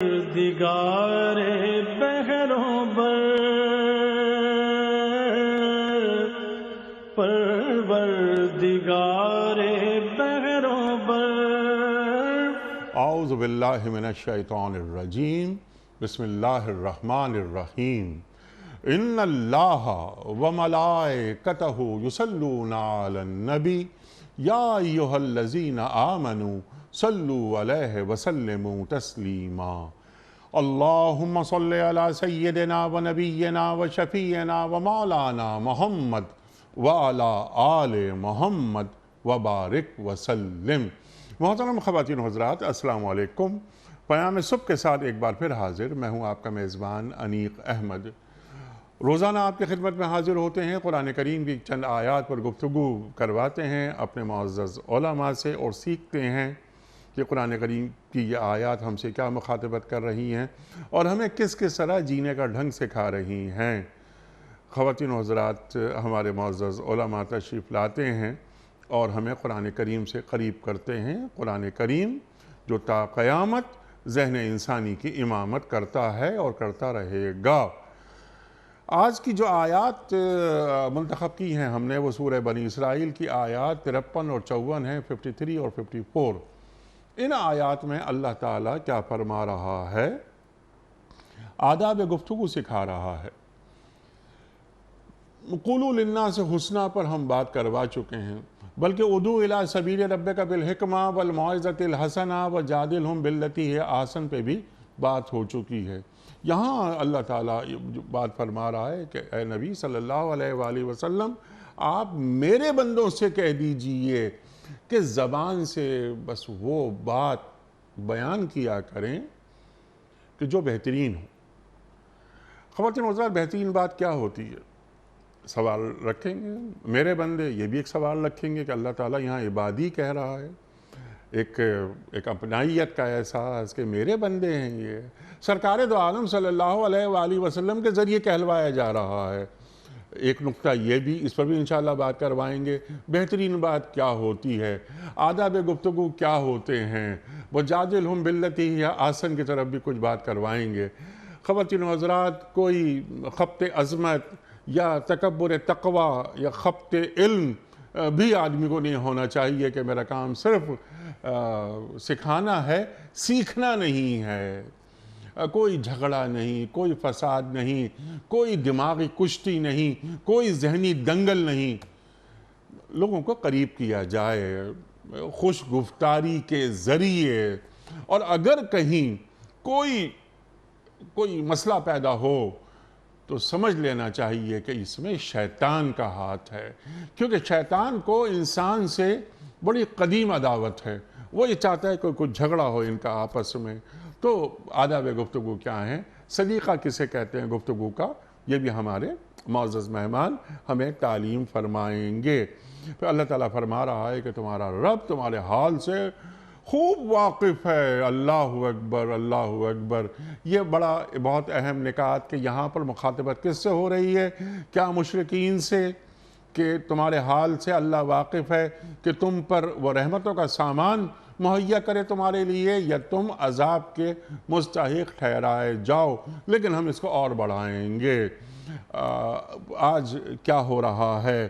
پروردگار بحروں بر، پروردگار بحروں بر۔ اعوذ باللہ من الشیطان الرجیم، بسم اللہ الرحمن الرحیم۔ ان اللہ وملائکتہ یصلون علی النبی یا ایہا الذین آمنوا صلوا علیہ وسلموا تسلیما۔ اللہم صلی علی سیدنا و نبینا و شفیعنا و مولانا محمد وعلی آل محمد وبارک وسلم۔ محترم خواتین و حضرات، السلام علیکم۔ پیام صبح کے ساتھ ایک بار پھر حاضر، میں ہوں آپ کا میزبان انیق احمد۔ روزانہ آپ کی خدمت میں حاضر ہوتے ہیں، قرآن کریم کی چند آیات پر گفتگو کرواتے ہیں اپنے معزز علماء سے، اور سیکھتے ہیں کہ قرآن کریم کی یہ آیات ہم سے کیا مخاطبت کر رہی ہیں اور ہمیں کس کس طرح جینے کا ڈھنگ سکھا رہی ہیں۔ خواتین و حضرات، ہمارے معزز علماء تشریف لاتے ہیں اور ہمیں قرآن کریم سے قریب کرتے ہیں۔ قرآن کریم جو تا قیامت ذہن انسانی کی امامت کرتا ہے اور کرتا رہے گا۔ آج کی جو آیات منتخب کی ہیں ہم نے، وہ سورہ بنی اسرائیل کی آیات 53 اور 54 ہیں، 53 اور 54۔ ان آیات میں اللہ تعالیٰ کیا فرما رہا ہے؟ آداب گفتگو سکھا رہا ہے۔ قولوا للناس حسنا پر ہم بات کروا چکے ہیں، بلکہ ادعو الی سبیل ربک بالحکمہ والموعظۃ الحسنہ وجادلہم باللتی ہی احسن پہ بھی بات ہو چکی ہے۔ یہاں اللہ تعالیٰ بات فرما رہا ہے کہ اے نبی صلی اللہ علیہ وآلہ وسلم، آپ میرے بندوں سے کہہ دیجئے کہ زبان سے بس وہ بات بیان کیا کریں کہ جو بہترین ہو۔ خواتین و حضرات، بہترین بات کیا ہوتی ہے؟ سوال رکھیں گے میرے بندے، یہ بھی ایک سوال رکھیں گے کہ اللہ تعالیٰ یہاں عبادی کہہ رہا ہے، ایک اپنائیت کا احساس کہ میرے بندے ہیں۔ یہ سرکار دو عالم صلی اللہ علیہ وآلہ وسلم کے ذریعے کہلوایا جا رہا ہے۔ ایک نقطہ یہ بھی، اس پر بھی انشاءاللہ بات کروائیں گے۔ بہترین بات کیا ہوتی ہے؟ آداب گفتگو کیا ہوتے ہیں؟ وجادلہم باللتی ہی احسن کی طرف بھی کچھ بات کروائیں گے۔ خواتین و حضرات، کوئی خبط عظمت یا تکبر تقوی یا خبط علم بھی آدمی کو نہیں ہونا چاہیے کہ میرا کام صرف سکھانا ہے، سیکھنا نہیں ہے۔ کوئی جھگڑا نہیں، کوئی فساد نہیں، کوئی دماغی کشتی نہیں، کوئی ذہنی دنگل نہیں۔ لوگوں کو قریب کیا جائے خوش گفتاری کے ذریعے، اور اگر کہیں کوئی مسئلہ پیدا ہو تو سمجھ لینا چاہیے کہ اس میں شیطان کا ہاتھ ہے، کیونکہ شیطان کو انسان سے بڑی قدیم عداوت ہے۔ وہ یہ چاہتا ہے کہ کچھ جھگڑا ہو ان کا آپس میں۔ تو آداب گفتگو کیا ہیں؟ سلیقہ کسے کہتے ہیں گفتگو کا؟ یہ بھی ہمارے معزز مہمان ہمیں تعلیم فرمائیں گے۔ پھر اللہ تعالیٰ فرما رہا ہے کہ تمہارا رب تمہارے حال سے خوب واقف ہے۔ اللہ اکبر، اللہ اکبر۔ یہ بہت اہم نکات کہ یہاں پر مخاطبت کس سے ہو رہی ہے؟ کیا مشرکین سے کہ تمہارے حال سے اللہ واقف ہے کہ تم پر وہ رحمتوں کا سامان مہیا کرے تمہارے لیے، یا تم عذاب کے مستحق ٹھہرائے جاؤ؟ لیکن ہم اس کو اور بڑھائیں گے۔ آج کیا ہو رہا ہے؟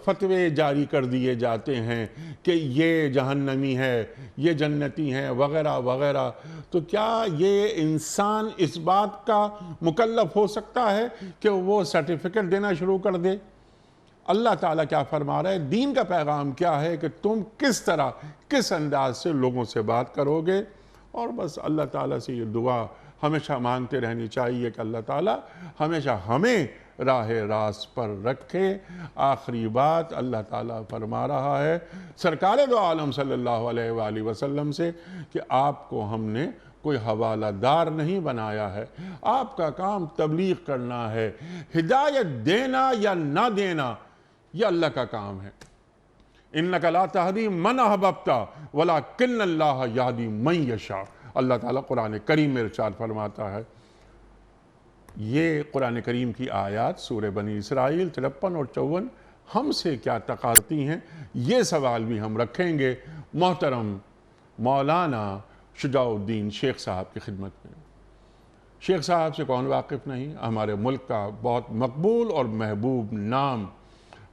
فتوے جاری کر دیے جاتے ہیں کہ یہ جہنمی ہے، یہ جنتی ہیں، وغیرہ وغیرہ۔ تو کیا یہ انسان اس بات کا مکلف ہو سکتا ہے کہ وہ سرٹیفکیٹ دینا شروع کر دے؟ اللہ تعالیٰ کیا فرما رہا ہے؟ دین کا پیغام کیا ہے کہ تم کس طرح، کس انداز سے لوگوں سے بات کرو گے؟ اور بس اللہ تعالیٰ سے یہ دعا ہمیشہ مانگتے رہنی چاہیے کہ اللہ تعالیٰ ہمیشہ ہمیں راہ راست پر رکھے۔ آخری بات اللہ تعالیٰ فرما رہا ہے سرکار دو عالم صلی اللہ علیہ وآلہ وسلم سے کہ آپ کو ہم نے کوئی حوالہ دار نہیں بنایا ہے، آپ کا کام تبلیغ کرنا ہے۔ ہدایت دینا یا نہ دینا یہ اللہ کا کام ہے۔ اِنَّكَ لَا تَهْدِي مَنْ أَحْبَبْتَ وَلَكِنَّ اللَّهَ يَهْدِي مَنْ يَشَاءُ۔ اللہ تعالیٰ قرآن کریم میں ارشاد فرماتا ہے۔ یہ قرآن کریم کی آیات سورہ بنی اسرائیل 53 اور 54 ہم سے کیا تقاضتی ہیں؟ یہ سوال بھی ہم رکھیں گے محترم مولانا شجاع الدین شیخ صاحب کی خدمت میں۔ شیخ صاحب سے کون واقف نہیں؟ ہمارے ملک کا بہت مقبول اور محبوب نام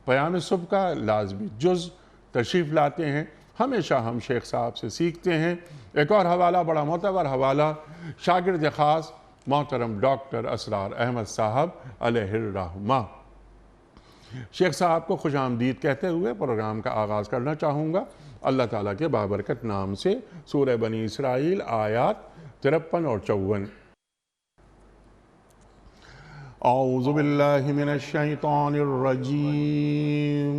پیام صبح کا لازمی جز تشریف لاتے ہیں۔ ہمیشہ ہم شیخ صاحب سے سیکھتے ہیں۔ ایک اور حوالہ، بڑا معتبر حوالہ، شاگرد خاص محترم ڈاکٹر اسرار احمد صاحب علیہ الرحمہ۔ شیخ صاحب کو خوش آمدید کہتے ہوئے پروگرام کا آغاز کرنا چاہوں گا اللہ تعالیٰ کے بابرکت نام سے۔ سورہ بنی اسرائیل آیات 53 اور 54۔ اعوذ باللہ من الشیطان الرجیم،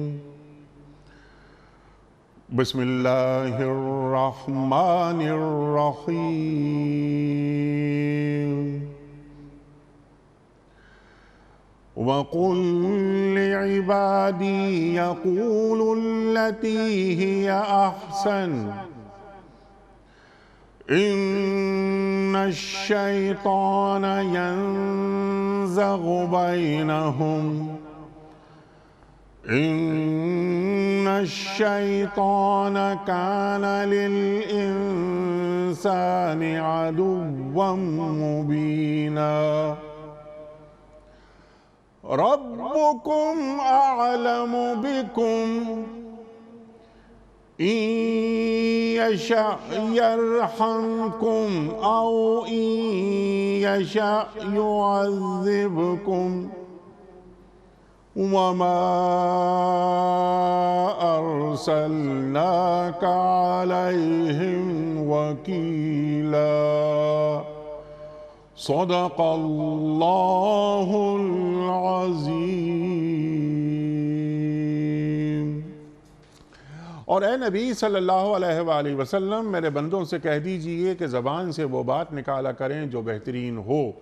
بسم اللہ الرحمن الرحیم۔ وَقُلْ لِعِبَادِي يَقُولُوا الَّتِي هِيَ أَحْسَنُ إِنَّ الشَّيْطَانَ يَنزَغُ بَيْنَهُمْ إِنَّ الشَّيْطَانَ كَانَ لِلْإِنسَانِ عَدُوًّا مُبِينًا۔ ربكم أعلم بكم إن يشأ يرحمكم أو إن يشأ يعذبكم وما أرسلناك عليهم وكيلا۔ صدق اللہ العظیم۔ اور اے نبی صلی اللہ علیہ وآلہ وسلم، میرے بندوں سے کہہ دیجئے کہ زبان سے وہ بات نکالا کریں جو بہترین ہو۔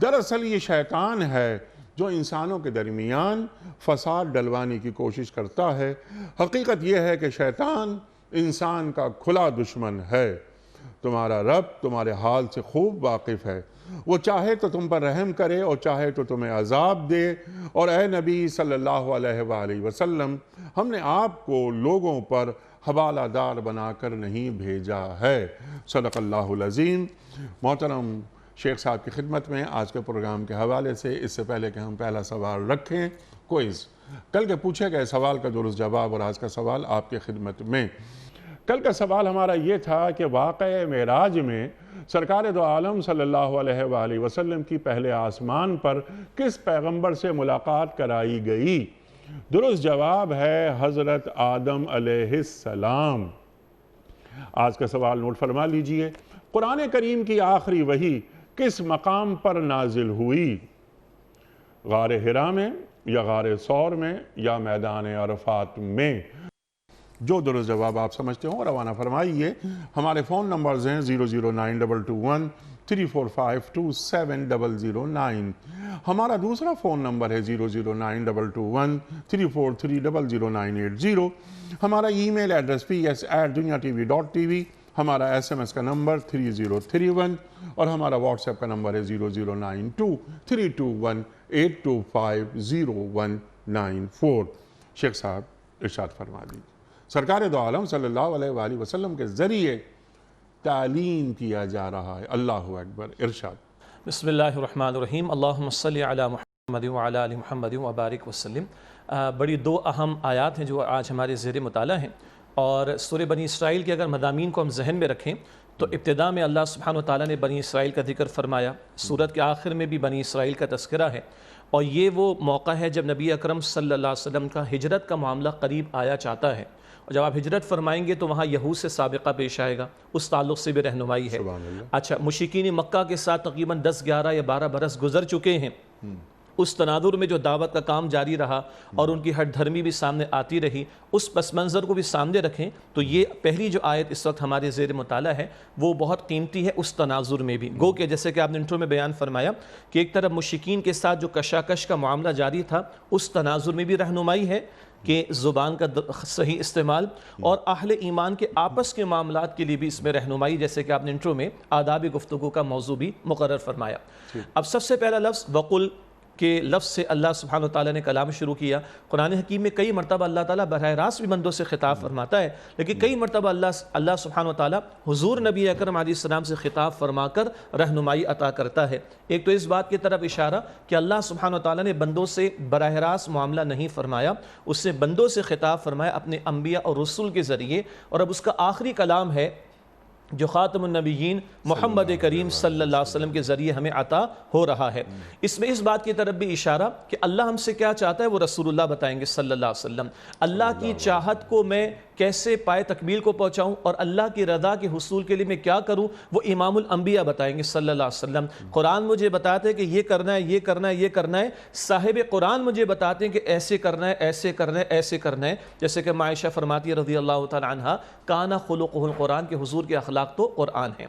دراصل یہ شیطان ہے جو انسانوں کے درمیان فساد ڈلوانے کی کوشش کرتا ہے۔ حقیقت یہ ہے کہ شیطان انسان کا کھلا دشمن ہے۔ تمہارا رب تمہارے حال سے خوب واقف ہے۔ وہ چاہے تو تم پر رحم کرے اور چاہے تو تمہیں عذاب دے۔ اور اے نبی صلی اللہ علیہ وآلہ وسلم، ہم نے آپ کو لوگوں پر حوالہ دار بنا کر نہیں بھیجا ہے۔ صدق اللہ العظیم۔ محترم شیخ صاحب کی خدمت میں آج کے پروگرام کے حوالے سے، اس سے پہلے کہ ہم پہلا سوال رکھیں، کوئز، کل کے پوچھے گئے سوال کا درست جواب اور آج کا سوال آپ کی خدمت میں۔ کل کا سوال ہمارا یہ تھا کہ واقعہ معراج میں سرکار دو عالم صلی اللہ علیہ وآلہ وسلم کی پہلے آسمان پر کس پیغمبر سے ملاقات کرائی گئی؟ درست جواب ہے حضرت آدم علیہ السلام۔ آج کا سوال نوٹ فرما لیجئے۔ قرآن کریم کی آخری وحی کس مقام پر نازل ہوئی؟ غار حرا میں یا غار ثور میں یا میدان عرفات میں؟ جو درست جواب آپ سمجھتے ہوں روانہ فرمائیے۔ ہمارے فون نمبرز ہیں 0092213452709۔ ہمارا دوسرا فون نمبر ہے 009221343000980۔ ہمارا ای میل ایڈریس ps@duniatv.tv۔ ہمارا SMS کا نمبر 3031 اور ہمارا واٹس ایپ کا نمبر ہے 0092321825019۔ شیخ صاحب ارشاد فرما دیجیے۔ سرکار دو عالم صلی اللہ علیہ وآلہ وسلم کے ذریعے تعلیم کیا جا رہا ہے۔ اللہ اکبر، ارشاد۔ بسم اللہ الرحمن الرحیم، اللہم صلی علی محمد وعلی آل محمد وبارک وسلم۔ بڑی دو اہم آیات ہیں جو آج ہمارے زیر مطالعہ ہیں، اور سورہ بنی اسرائیل کے اگر مضامین کو ہم ذہن میں رکھیں تو ابتدا میں اللہ سبحانہ وتعالیٰ نے بنی اسرائیل کا ذکر فرمایا، سورت کے آخر میں بھی بنی اسرائیل کا تذکرہ ہے، اور یہ وہ موقع ہے جب نبی اکرم صلی اللہ علیہ وسلم کا ہجرت کا معاملہ قریب آیا چاہتا ہے، اور جب آپ ہجرت فرمائیں گے تو وہاں یہود سے سابقہ پیش آئے گا، اس تعلق سے بھی رہنمائی ہے۔ اچھا، مشرکین مکہ کے ساتھ تقریباً 10، 11 یا 12 برس گزر چکے ہیں، اس تناظر میں جو دعوت کا کام جاری رہا اور ان کی ہٹ دھرمی بھی سامنے آتی رہی، اس پس منظر کو بھی سامنے رکھیں تو یہ پہلی جو آیت اس وقت ہمارے زیر مطالعہ ہے وہ بہت قیمتی ہے۔ اس تناظر میں بھی گو کہ جیسے کہ آپ نے انٹرو میں بیان فرمایا کہ ایک طرف مشرکین کے ساتھ جو کشاکش کا معاملہ جاری تھا، اس تناظر میں بھی رہنمائی ہے کہ زبان کا صحیح استعمال، اور اہل ایمان کے آپس کے معاملات کے لیے بھی اس میں رہنمائی، جیسے کہ آپ نے انٹرو میں آداب گفتگو کا موضوع بھی مقرر فرمایا۔ اب سب سے پہلا لفظ وقل کہ لفظ سے اللہ سبحانہ وتعالیٰ نے کلام شروع کیا. قرآن حکیم میں کئی مرتبہ اللہ تعالیٰ براہ راست بھی بندوں سے خطاب فرماتا ہے، لیکن کئی مرتبہ اللہ سبحانہ وتعالیٰ حضور نبی اکرم علیہ السلام سے خطاب فرما کر رہنمائی عطا کرتا ہے. ایک تو اس بات کی طرف اشارہ کہ اللہ سبحانہ وتعالیٰ نے بندوں سے براہ راست معاملہ نہیں فرمایا، اس سے بندوں سے خطاب فرمایا اپنے انبیاء اور رسول کے ذریعے، اور اب اس کا آخری کلام ہے جو خاتم النبیین محمد کریم صلی اللہ علیہ وسلم کے ذریعے ہمیں عطا ہو رہا ہے. اس میں اس بات کی طرف بھی اشارہ کہ اللہ ہم سے کیا چاہتا ہے وہ رسول اللہ بتائیں گے صلی اللہ علیہ وسلم. اللہ کی چاہت کو میں کیسے پائے تکمیل کو پہنچاؤں اور اللہ کی رضا کے حصول کے لیے میں کیا کروں وہ امام الانبیاء بتائیں گے صلی اللہ علیہ وسلم. قرآن مجھے بتاتے ہیں کہ یہ کرنا ہے، یہ کرنا ہے، یہ کرنا ہے. صاحب قرآن مجھے بتاتے ہیں کہ ایسے کرنا ہے، ایسے کرنا ہے، ایسے کرنا ہے. جیسے کہ عائشہ فرماتی ہے رضی اللہ تعالی عنہا، کانا خلقہ القرآن، کے حضور کے اخلاق تو قرآن ہے.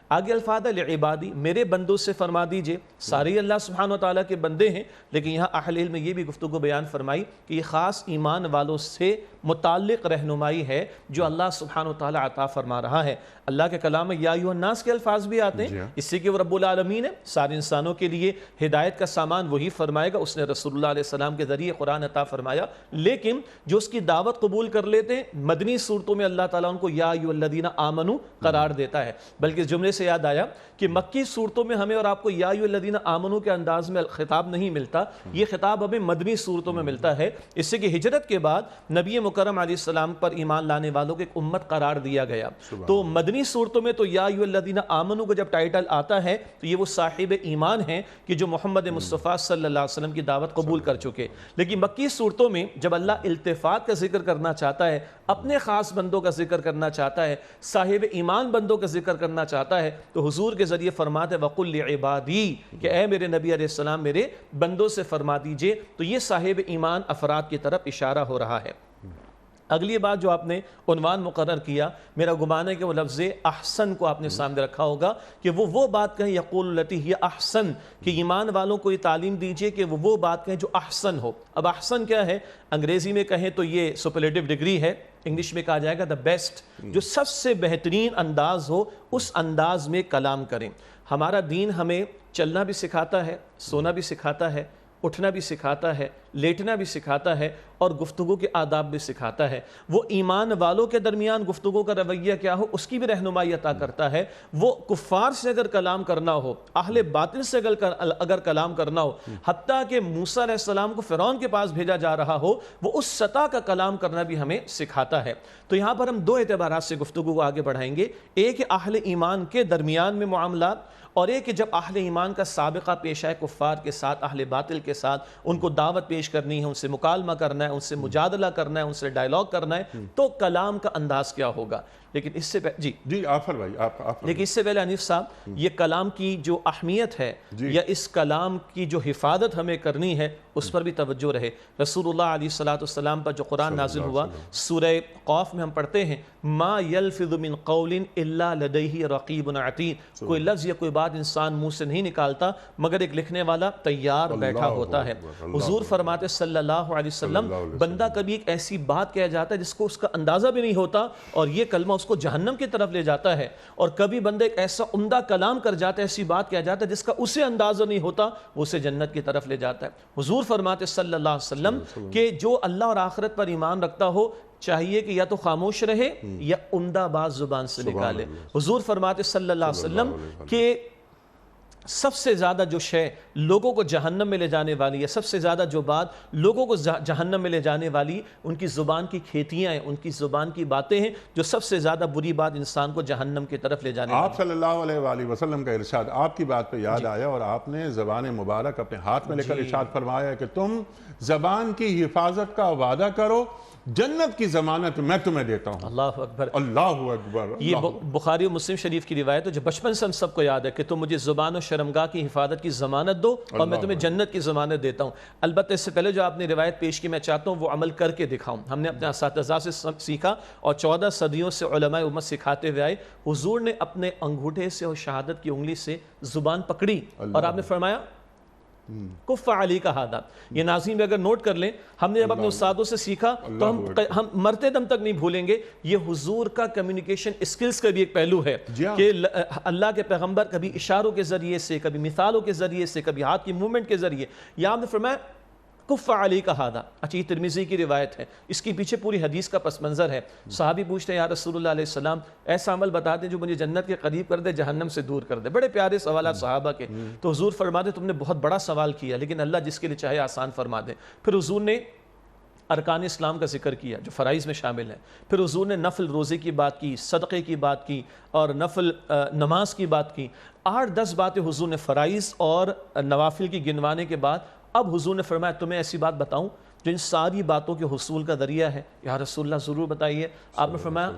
آگے الفاظ لعبادی، میرے بندوں سے فرما دیجئے. سارے اللہ سبحانہ وتعالیٰ کے بندے ہیں، لیکن یہاں اہل علم میں یہ بھی گفتگو بیان فرمائی کہ یہ خاص ایمان والوں سے متعلق رہنمائی ہے جو اللہ سبحانہ وتعالیٰ عطا فرما رہا ہے. اللہ کے کلام میں یا ایھا الناس کے الفاظ بھی آتے ہیں، اس سے کہ وہ رب العالمین ہے، سارے انسانوں کے لیے ہدایت کا سامان وہی فرمائے گا. اس نے رسول اللہ علیہ السلام کے ذریعے قرآن عطا فرمایا. لیکن جو اس کی دعوت قبول کر لیتے ہیں، مدنی صورتوں میں اللہ تعالیٰ ان کو یا ایھا الذین آمنوا قرار دیتا ہے. بلکہ اس جملے سے یاد آیا کہ مکی صورتوں میں ہمیں اور آپ کو یا ایھا الذین آمنوا کے انداز میں خطاب نہیں ملتا، یہ خطاب ہمیں مدنی صورتوں میں ملتا ہے. اس سے کہ ہجرت کے بعد نبی مکرم علیہ السلام پر ایمان لانے والوں کو ایک امت قرار دیا گیا. تو مدنی صورتوں میں تو یا ایھا الذین آمنوا کو جب ٹائٹل آتا ہے تو یہ وہ صاحب ایمان ہیں کہ جو محمد مصطفیٰ صلی اللہ علیہ وسلم کی دعوت قبول کر چکے. لیکن مکی صورتوں میں جب اللہ التفات کا ذکر کرنا چاہتا ہے، اپنے خاص بندوں کا ذکر کرنا چاہتا ہے، صاحب ایمان بندوں کا ذکر کرنا چاہتا ہے، تو حضور کے ذریعے فرماتے وَقُلْ لِعِبَادِي کہ اے میرے نبی علیہ السلام میرے بندوں سے فرما دیجئے. تو یہ صاحب ایمان افراد کی طرف اشارہ ہو رہا ہے. اگلی بات جو آپ نے عنوان مقرر کیا، میرا گمان ہے کہ وہ لفظ احسن کو آپ نے سامنے رکھا ہوگا کہ وہ بات کہیں یقول التی ہی احسن، کہ ایمان والوں کو یہ تعلیم دیجئے کہ وہ بات کہیں جو احسن ہو. اب احسن کیا ہے؟ انگریزی میں کہیں تو یہ سپرلیٹو ڈگری ہے، انگلش میں کہا جائے گا دا بیسٹ، جو سب سے بہترین انداز ہو اس انداز میں کلام کریں. ہمارا دین ہمیں چلنا بھی سکھاتا ہے، سونا بھی سکھاتا ہے، اٹھنا بھی سکھاتا ہے، لیٹنا بھی سکھاتا ہے، اور گفتگو کے آداب بھی سکھاتا ہے. وہ ایمان والوں کے درمیان گفتگو کا رویہ کیا ہو اس کی بھی رہنمائی عطا کرتا ہے. وہ کفار سے اگر کلام کرنا ہو، اہل باطل سے اگر کلام کرنا ہو، حتیٰ کہ موسیٰ علیہ السلام کو فرعون کے پاس بھیجا جا رہا ہو، وہ اس سطح کا کلام کرنا بھی ہمیں سکھاتا ہے. تو یہاں پر ہم دو اعتبارات سے گفتگو کو آگے بڑھائیں گے. ایک اہل ایمان کے درمیان میں معاملات، اور ایک کہ جب اہل ایمان کا سابقہ پیش آئے کفار کے ساتھ، اہل باطل کے ساتھ، ان کو دعوت پیش کرنی ہے، ان سے مکالمہ کرنا ہے، ان سے مجادلہ کرنا ہے، ان سے ڈائلاگ کرنا ہے، تو کلام کا انداز کیا ہوگا. لیکن اس سے جی آفر بھائی لیکن اس سے پہلے حنیف صاحب، یہ کلام کی جو اہمیت ہے یا اس کلام کی جو حفاظت ہمیں کرنی ہے اس پر بھی توجہ رہے. رسول اللہ علیہ السلام پر جو قرآن نازل ہوا، سورہ قاف میں ہم پڑھتے ہیں ما یلفظ من قول الا لدیہ رقیب عتید، کوئی لفظ یا کوئی بات انسان منہ سے نہیں نکالتا مگر ایک لکھنے والا تیار بیٹھا ہوتا ہے. حضور فرماتے صلی اللہ علیہ وسلم، بندہ کبھی ایک ایسی بات کہہ جاتا ہے جس کو اس کا اندازہ بھی نہیں ہوتا اور یہ کلمہ اس کو جہنم کی طرف لے جاتا ہے، اور کبھی بندہ ایک ایسا عمدہ کلام کر جاتا ہے، ایسی بات کہہ جاتا ہے جس کا اسے اندازہ نہیں ہوتا، وہ اسے جنت کی طرف لے جاتا ہے. حضور فرماتے صلی اللہ علیہ وسلم کہ جو اللہ اور آخرت پر ایمان رکھتا ہو چاہیے کہ یا تو خاموش رہے یا عمدہ بات زبان سے نکالے. حضور فرماتے صلی اللہ علیہ وسلم کہ سب سے زیادہ جو شے لوگوں کو جہنم میں لے جانے والی ہے، سب سے زیادہ جو بات لوگوں کو جہنم میں لے جانے والی، ان کی زبان کی کھیتیاں ہیں، ان کی زبان کی باتیں ہیں، جو سب سے زیادہ بری بات انسان کو جہنم کی طرف لے جانے والی. آپ صلی اللہ علیہ وآلہ وسلم کا ارشاد آپ کی بات پہ یاد آیا، اور آپ نے زبان مبارک اپنے ہاتھ میں لے کر ارشاد فرمایا کہ تم زبان کی حفاظت کا وعدہ کرو، جنت کی ضمانت میں تمہیں دیتا ہوں. اللہ اکبر، اللہ اکبر. یہ بخاری و مسلم شریف کی روایت ہے جو بچپن سے ہم سب کو یاد ہے کہ تم مجھے زبان و شرمگاہ کی حفاظت کی ضمانت دو اور میں تمہیں جنت کی ضمانت دیتا ہوں. البتہ اس سے پہلے جو آپ نے روایت پیش کی میں چاہتا ہوں وہ عمل کر کے دکھاؤں. ہم نے اپنے اساتذہ سے سیکھا اور 14 صدیوں سے علماء امت سکھاتے ہوئے آئے. حضور نے اپنے انگوٹھے سے اور شہادت کی انگلی سے زبان پکڑی اور آپ نے فرمایا کف علیک ھذا، یہ ناظرین بھی اگر نوٹ کر لیں، ہم نے جب اپنے استادوں سے سیکھا تو ہم مرتے دم تک نہیں بھولیں گے، یہ حضور کا کمیونیکیشن اسکلز کا بھی ایک پہلو ہے کہ اللہ کے پیغمبر کبھی اشاروں کے ذریعے سے، کبھی مثالوں کے ذریعے سے، کبھی ہاتھ کی موومنٹ کے ذریعے، یا آپ نے فرمایا کف علیک ھذا، اچھا یہ ترمذی کی روایت ہے، اس کے پیچھے پوری حدیث کا پس منظر ہے۔ صحابی پوچھتے ہیں یا رسول اللہ علیہ السلام ایسا عمل بتا دیں جو مجھے جنت کے قریب کر دے، جہنم سے دور کر دے۔ بڑے پیارے سوالات صحابہ کے، تو حضور فرماتے تم نے بہت بڑا سوال کیا، لیکن اللہ جس کے لیے چاہے آسان فرما دے۔ پھر حضور نے ارکان اسلام کا ذکر کیا جو فرائض میں شامل ہیں، پھر حضور نے نفل روزے کی بات کی، صدقے کی بات کی، اور نفل نماز کی بات کی۔ 8-10 باتیں حضور نے فرائض اور نوافل کی گنوانے کے بعد اب حضور نے فرمایا تمہیں ایسی بات بتاؤں جو ان ساری باتوں کے حصول کا ذریعہ ہے؟ یا رسول اللہ ضرور بتائیے۔ آپ نے فرمایا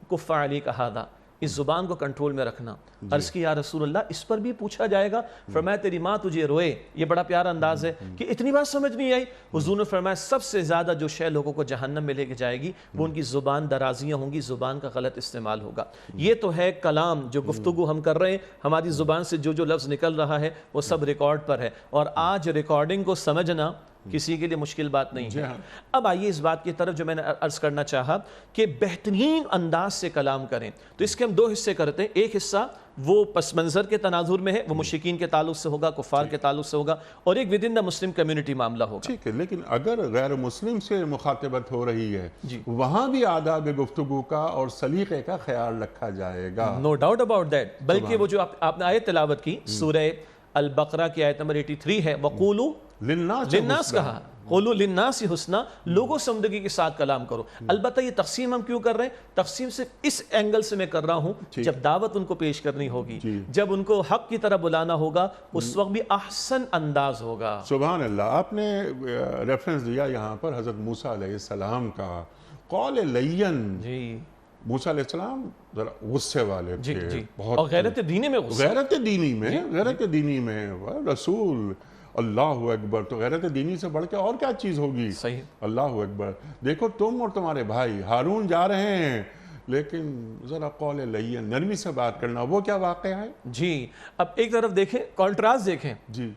کف علیک ھذا، اس زبان کو کنٹرول میں رکھنا۔ عرض کی یا رسول اللہ اس پر بھی پوچھا جائے گا؟ فرمایا تیری ماں تجھے روئے، یہ بڑا پیارا انداز ہے کہ اتنی بات سمجھ نہیں آئی۔ حضور نے فرمایا سب سے زیادہ جو شے لوگوں کو جہنم میں لے کے جائے گی وہ ان کی زبان درازیاں ہوں گی، زبان کا غلط استعمال ہوگا۔ یہ تو ہے کلام جو گفتگو ہم کر رہے ہیں، ہماری زبان سے جو لفظ نکل رہا ہے وہ سب ریکارڈ پر ہے، اور آج ریکارڈنگ کو سمجھنا کسی کے لیے مشکل بات نہیں ہے۔ اب آئیے اس بات کی طرف جو میں نے عرض کرنا چاہا کہ بہترین انداز سے کلام کریں، تو اس کے ہم 2 حصے کرتے ہیں۔ ایک حصہ وہ پس منظر کے تناظر میں ہے، وہ مشرکین کے تعلق سے ہوگا، کفار کے تعلق سے ہوگا، اور ایک with in the Muslim community معاملہ ہوگا۔ ٹھیک ہے، لیکن اگر غیر مسلم سے مخاطبت ہو رہی ہے وہاں بھی آداب گفتگو کا اور سلیقے کا خیال رکھا جائے گا۔ نو ڈاؤٹ اباؤٹ دیٹ، بلکہ وہ جو آپ نے آیت تلاوت کی سورہ البقرہ کی آیت نمبر 83 ہے، وَقُولُوا للناس کہا، قولوا للناس حسنا، لوگوں سے عمدگی کے ساتھ کلام کرو۔ البتہ یہ تقسیم ہم کیوں کر رہے ہیں؟ تقسیم صرف اس اینگل سے میں کر رہا ہوں جب دعوت ان کو پیش کرنی ہوگی، جب ان کو حق کی طرف بلانا ہوگا، اس وقت بھی احسن انداز ہوگا۔ سبحان اللہ۔ آپ نے ریفرنس دیا یہاں پر حضرت موسیٰ علیہ السلام کا، قول لین۔ موسیٰ علیہ السلام ذرا غصے والے تھے، بہت، اور غیرت دینی میں غصہ، غیرت دینی میں رسول، اللہ اکبر، تو غیرت دینی سے بڑھ کے اور کیا چیز ہوگی؟ صحیح، اللہ اکبر۔ دیکھو تم اور تمہارے بھائی ہارون جا رہے ہیں، لیکن ذرا قول لین، نرمی سے بات کرنا، وہ کیا واقعہ ہے؟ جی اب ایک طرف دیکھیں، کانٹراسٹ دیکھیں،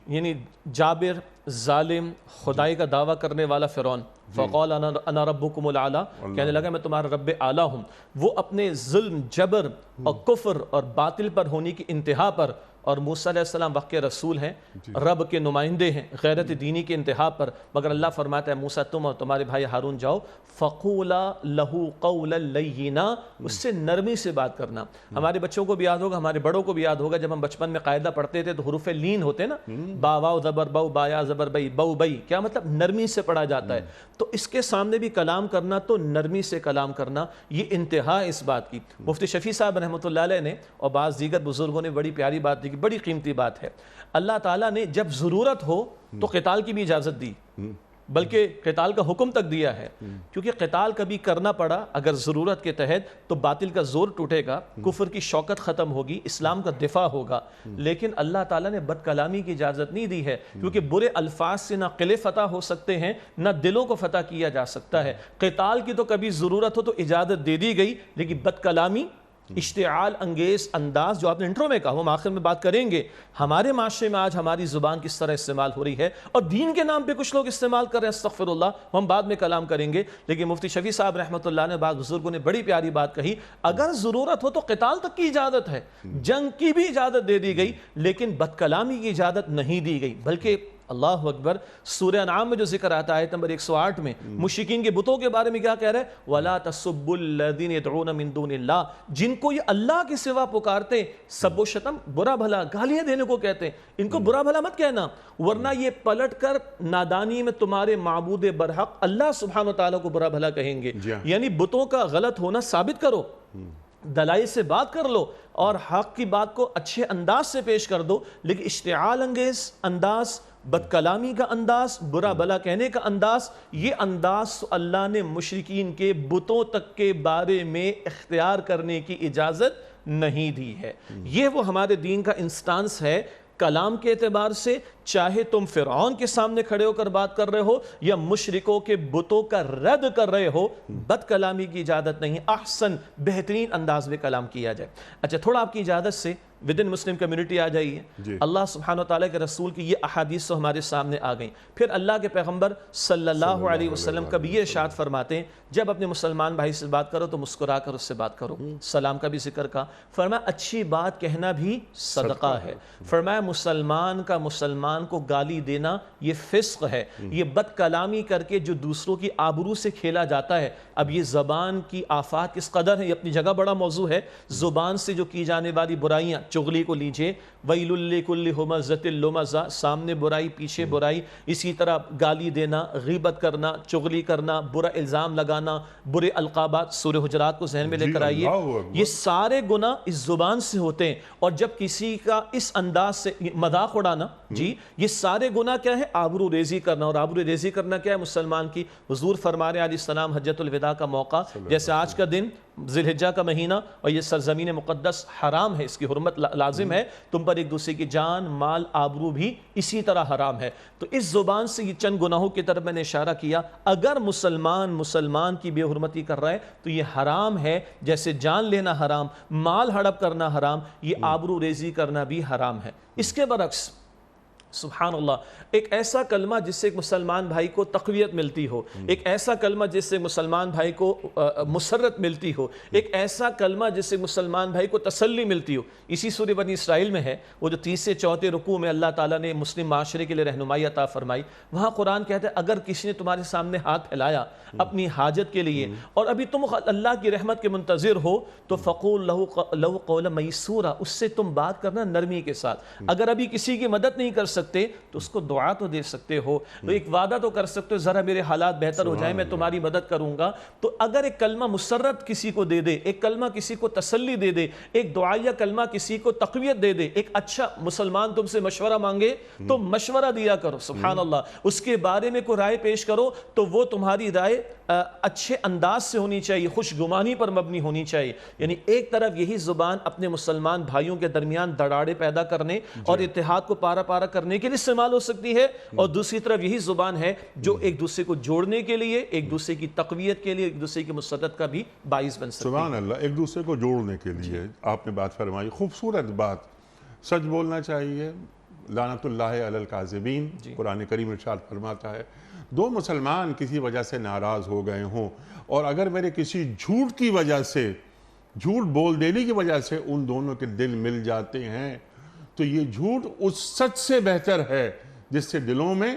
یعنی جابر ظالم، خدائی کا دعویٰ کرنے والا فرعون، فقال انا ربکم الاعلی، کہنے لگا میں تمہارا رب اعلیٰ ہوں، وہ اپنے ظلم، جبر اور کفر اور باطل پر ہونے کی انتہا پر، اور موسیٰ علیہ السلام وقت کے رسول ہیں، رب کے نمائندے ہیں، غیرت دینی کے انتہا پر، مگر اللہ فرماتا ہے موسیٰ تم اور تمہارے بھائی ہارون جاؤ، فَقُولَا لَهُ قَوْلًا لَيِّنًا، اس سے نرمی سے بات کرنا۔ ہمارے بچوں کو بھی یاد ہوگا، ہمارے بڑوں کو بھی یاد ہوگا، جب ہم بچپن میں قاعدہ پڑھتے تھے تو حروف لین ہوتے نا، با واو زبر بو، بایا زبر بئی، بو بئی، کیا مطلب؟ نرمی سے پڑھا جاتا ہے۔ تو اس کے سامنے بھی کلام کرنا تو نرمی سے کلام کرنا، یہ انتہا اس بات کی۔ مفتی شفیع صاحب رحمۃ اللہ علیہ نے اور بعض دیگر بزرگوں نے بڑی پیاری بات دی، بڑی قیمتی بات ہے۔ اللہ تعالیٰ نے جب ضرورت ہو تو قتال کی بھی اجازت دی، بلکہ قتال کا حکم تک دیا ہے، کیونکہ قتال کبھی کرنا پڑا اگر ضرورت کے تحت تو باطل کا زور ٹوٹے گا، کفر کی شوکت ختم ہوگی، اسلام کا دفاع ہوگا۔ لیکن اللہ تعالیٰ نے بد کلامی کی اجازت نہیں دی ہے، کیونکہ برے الفاظ سے نہ قلعے فتح ہو سکتے ہیں، نہ دلوں کو فتح کیا جا سکتا ہے۔ قتال کی تو کبھی ضرورت ہو تو اجازت دے دی گئی، لیکن بد کلامی، اشتعال انگیز انداز جو آپ نے انٹرو میں کہا، ہم آخر میں بات کریں گے، ہمارے معاشرے میں آج ہماری زبان کس طرح استعمال ہو رہی ہے، اور دین کے نام پہ کچھ لوگ استعمال کر رہے ہیں، استغفر اللہ، ہم بعد میں کلام کریں گے۔ لیکن مفتی شفیع صاحب رحمۃ اللہ نے، بعض بزرگوں نے بڑی پیاری بات کہی، اگر ضرورت ہو تو قتال تک کی اجازت ہے، جنگ کی بھی اجازت دے دی گئی، لیکن بد کلامی کی اجازت نہیں دی گئی۔ بلکہ اللہ اکبر، سورہ انعام میں جو ذکر آتا ہے آیت نمبر 108 میں، مشرکین کے بتوں کے بارے میں کیا کہہ رہے ہیں؟ وَلَا تَسُبُّوا الَّذِينَ يَدْعُونَ مِن دُونِ اللَّهِ، جن کو یہ اللہ کے سوا پکارتے، سب و شتم، برا بھلا گالیاں دینے کو کہتے ہیں، ان کو برا بھلا مت کہنا، ورنہ یہ پلٹ کر نادانی میں تمہارے معبود برحق اللہ سبحانہ وتعالیٰ کو برا بھلا کہیں گے۔ یعنی بتوں کا غلط ہونا ثابت کرو، دلائل سے بات کر لو، اور حق کی بات کو اچھے انداز سے پیش کر دو، لیکن اشتعال انگیز انداز، بد کلامی کا انداز، برا بھلا کہنے کا انداز، یہ انداز اللہ نے مشرکین کے بتوں تک کے بارے میں اختیار کرنے کی اجازت نہیں دی ہے۔ یہ وہ ہمارے دین کا انسٹانس ہے کلام کے اعتبار سے، چاہے تم فرعون کے سامنے کھڑے ہو کر بات کر رہے ہو یا مشرکوں کے بتوں کا رد کر رہے ہو، بد کلامی کی اجازت نہیں، احسن بہترین انداز میں کلام کیا جائے۔ اچھا، تھوڑا آپ کی اجازت سے ود ان مسلم کمیونٹی آ جائیے, جی. اللہ سبحانہ وتعالیٰ کے رسول کی یہ احادیث تو ہمارے سامنے آ گئیں. پھر اللہ کے پیغمبر صلی اللہ علیہ وسلم کبھی یہ ارشاد فرماتے ہیں جب اپنے مسلمان بھائی سے بات کرو تو مسکرا کر اس سے بات کرو, سلام کا بھی ذکر کا. فرمایا اچھی بات کہنا بھی صدقہ ہے. فرمایا مسلمان کا مسلمان کو گالی دینا یہ فسق ہے. یہ بد کلامی کر کے جو دوسروں کی آبرو سے کھیلا جاتا ہے. اب یہ زبان کی آفات کس قدر ہے, یہ اپنی جگہ بڑا موضوع ہے. زبان سے جو کی جانے والی برائیاں, چغلی کو لیجئے, وَيْلٌ لِكُلِّ هُمَزَةٍ لُمَزَةٍ, سامنے برائی پیچھے برائی. اسی طرح گالی دینا, غیبت کرنا, چغلی کرنا, برا الزام لگانا, برے القابات, سورہ حجرات کو ذہن میں لے کر آئیے. یہ سارے گناہ اس زبان سے ہوتے ہیں. اور جب کسی کا اس انداز سے مذاق اڑانا, جی یہ سارے گناہ کیا ہے, آبرو ریزی کرنا. اور آبرو ریزی کرنا کیا ہے مسلمان کی؟ حضور فرما رہے علیہ السلام حجۃ الوداع کا موقع, جیسے آج کا دن ذی الحجہ کا مہینہ اور یہ سرزمین مقدس حرام ہے, اس کی حرمت لازم ہے. تم پر ایک دوسرے کی جان مال آبرو بھی اسی طرح حرام ہے. تو اس زبان سے یہ چند گناہوں کی طرف میں نے اشارہ کیا. اگر مسلمان کی بے حرمتی کر رہا ہے تو یہ حرام ہے, جیسے جان لینا حرام, مال ہڑپ کرنا حرام, یہ آبرو ریزی کرنا بھی حرام ہے. اس کے برعکس سبحان اللہ, ایک ایسا کلمہ جس سے ایک مسلمان بھائی کو تقویت ملتی ہو, ایک ایسا کلمہ جس سے مسلمان بھائی کو مسرت ملتی ہو, ایک ایسا کلمہ جس سے مسلمان بھائی کو تسلی ملتی ہو. اسی سورہ بنی اسرائیل میں ہے, وہ جو 30 سے 34 رکوع میں اللہ تعالیٰ نے مسلم معاشرے کے لیے رہنمائی عطا فرمائی. وہاں قرآن کہتا ہے اگر کسی نے تمہارے سامنے ہاتھ پھیلایا اپنی حاجت کے لیے اور ابھی تم اللہ کی رحمت کے منتظر ہو تو فقول لہو قولا میسورا, اس سے تم بات کرنا نرمی کے ساتھ. اگر ابھی کسی کی مدد نہیں کر سکتے تو اس کو دعا تو دے سکتے ہو, تو ایک وعدہ تو کر سکتے ہو, ذرا میرے حالات بہتر ہو جائیں میں تمہاری مدد کروں گا. تو اگر ایک کلمہ مسرت کسی کو دے دے, ایک کلمہ کسی کو تسلی دے دے, ایک دعائیہ کلمہ کسی کو تقویت دے دے, ایک اچھا مسلمان تم سے مشورہ مانگے تو مشورہ دیا کرو. سبحان اللہ, اس کے بارے میں کوئی رائے پیش کرو تو وہ تمہاری رائے اچھے انداز سے ہونی چاہیے, خوش گمانی پر مبنی ہونی چاہیے. یعنی ایک طرف یہی زبان اپنے مسلمان بھائیوں کے درمیان دراڑے پیدا کرنے اور اتحاد کو پارا پارا کرنے کے لیے استعمال ہو سکتی ہے, اور دوسری طرف یہی زبان ہے جو ایک دوسرے کو جوڑنے کے لیے, ایک دوسرے کی تقویت کے لیے, ایک دوسرے کی مسدد کا بھی باعث بن سکتی ہے. سبحان اللہ, ایک دوسرے کو جوڑنے کے لیے آپ نے بات فرمائی, خوبصورت بات. سچ بولنا چاہیے, لعنت اللہ علی الکاذبین, قرآن کریم ارشاد فرماتا ہے دو مسلمان کسی وجہ سے ناراض ہو گئے ہوں اور اگر میرے کسی جھوٹ کی وجہ سے, جھوٹ بول دینے کی وجہ سے ان دونوں کے دل مل جاتے ہیں تو یہ جھوٹ اس سچ سے بہتر ہے جس سے دلوں میں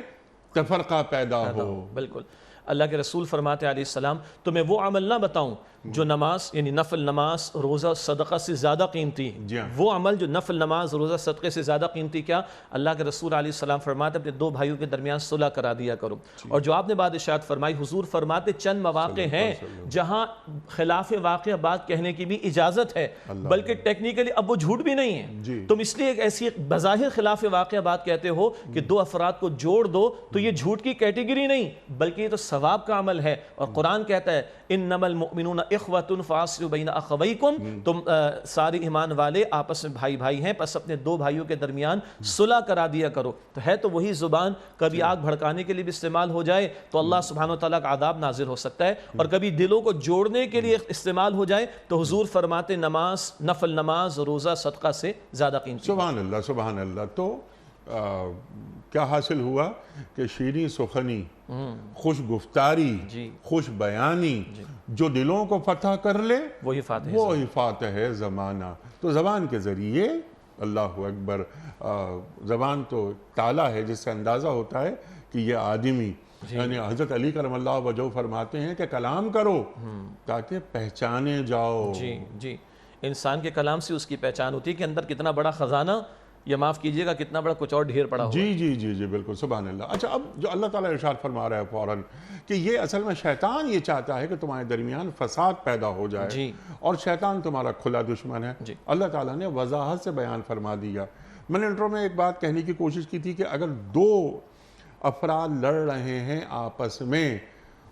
تفرقہ پیدا ہو. بالکل, اللہ کے رسول فرماتے علیہ السلام تمہیں وہ عمل نہ بتاؤں جو نماز یعنی نفل نماز روزہ صدقہ سے زیادہ قیمتی ہے. وہ عمل جو نفل نماز روزہ صدقے سے زیادہ قیمتی, کیا؟ اللہ کے رسول علیہ السلام فرماتے اپنے دو بھائیوں کے درمیان صلح کرا دیا کرو. اور جو آپ نے بات ارشاد فرمائی, حضور فرماتے چند مواقع ہیں جہاں خلاف واقعہ بات کہنے کی بھی اجازت ہے, بلکہ ٹیکنیکلی اب وہ جھوٹ بھی نہیں ہے. تم اس لیے ایک ایسی بظاہر خلاف واقعہ بات کہتے ہو کہ دو افراد کو جوڑ دو تو یہ جھوٹ کی کیٹیگری نہیں بلکہ یہ تو ثواب کا عمل ہے. اور قرآن کہتا ہے انما المؤمنون اخوۃ فاصلحوا بین اخویکم, تم سارے ایمان والے آپس میں بھائی بھائی ہیں, پس اپنے دو بھائیوں کے درمیان صلح کرا دیا کرو. تو ہے تو وہی زبان, کبھی آگ بھڑکانے کے لیے بھی استعمال ہو جائے تو اللہ سبحانہ وتعالیٰ کا عذاب نازل ہو سکتا ہے, اور کبھی دلوں کو جوڑنے کے لیے استعمال ہو جائے تو حضور فرماتے نماز, نفل نماز, روزہ صدقہ سے زیادہ قیمتی. سبحان اللہ, سبحان اللہ. تو کیا حاصل ہوا کہ شیریں سخنی, خوش گفتاری, خوش بیانی جو دلوں کو فتح کر لے وہی فاتح ہے زمانہ. تو زبان کے ذریعے, اللہ اکبر, زبان تو تالا ہے جس سے اندازہ ہوتا ہے کہ یہ آدمی, یعنی حضرت علی کرم اللہ وجہہ فرماتے ہیں کہ کلام کرو تاکہ پہچانے جاؤ. جی, انسان کے کلام سے اس کی پہچان ہوتی ہے کہ اندر کتنا بڑا خزانہ, یا معاف کیجئے گا کتنا بڑا کچھ اور ڈھیر پڑا ہوا. جی بالکل, سبحان اللہ. اچھا, اب جو اللہ تعالیٰ ارشاد فرما رہا ہے فوراً کہ یہ اصل میں شیطان یہ چاہتا ہے کہ تمہارے درمیان فساد پیدا ہو جائے, اور شیطان تمہارا کھلا دشمن ہے. اللہ تعالیٰ نے وضاحت سے بیان فرما دیا. میں نے انٹرو میں ایک بات کہنے کی کوشش کی تھی کہ اگر دو افراد لڑ رہے ہیں آپس میں,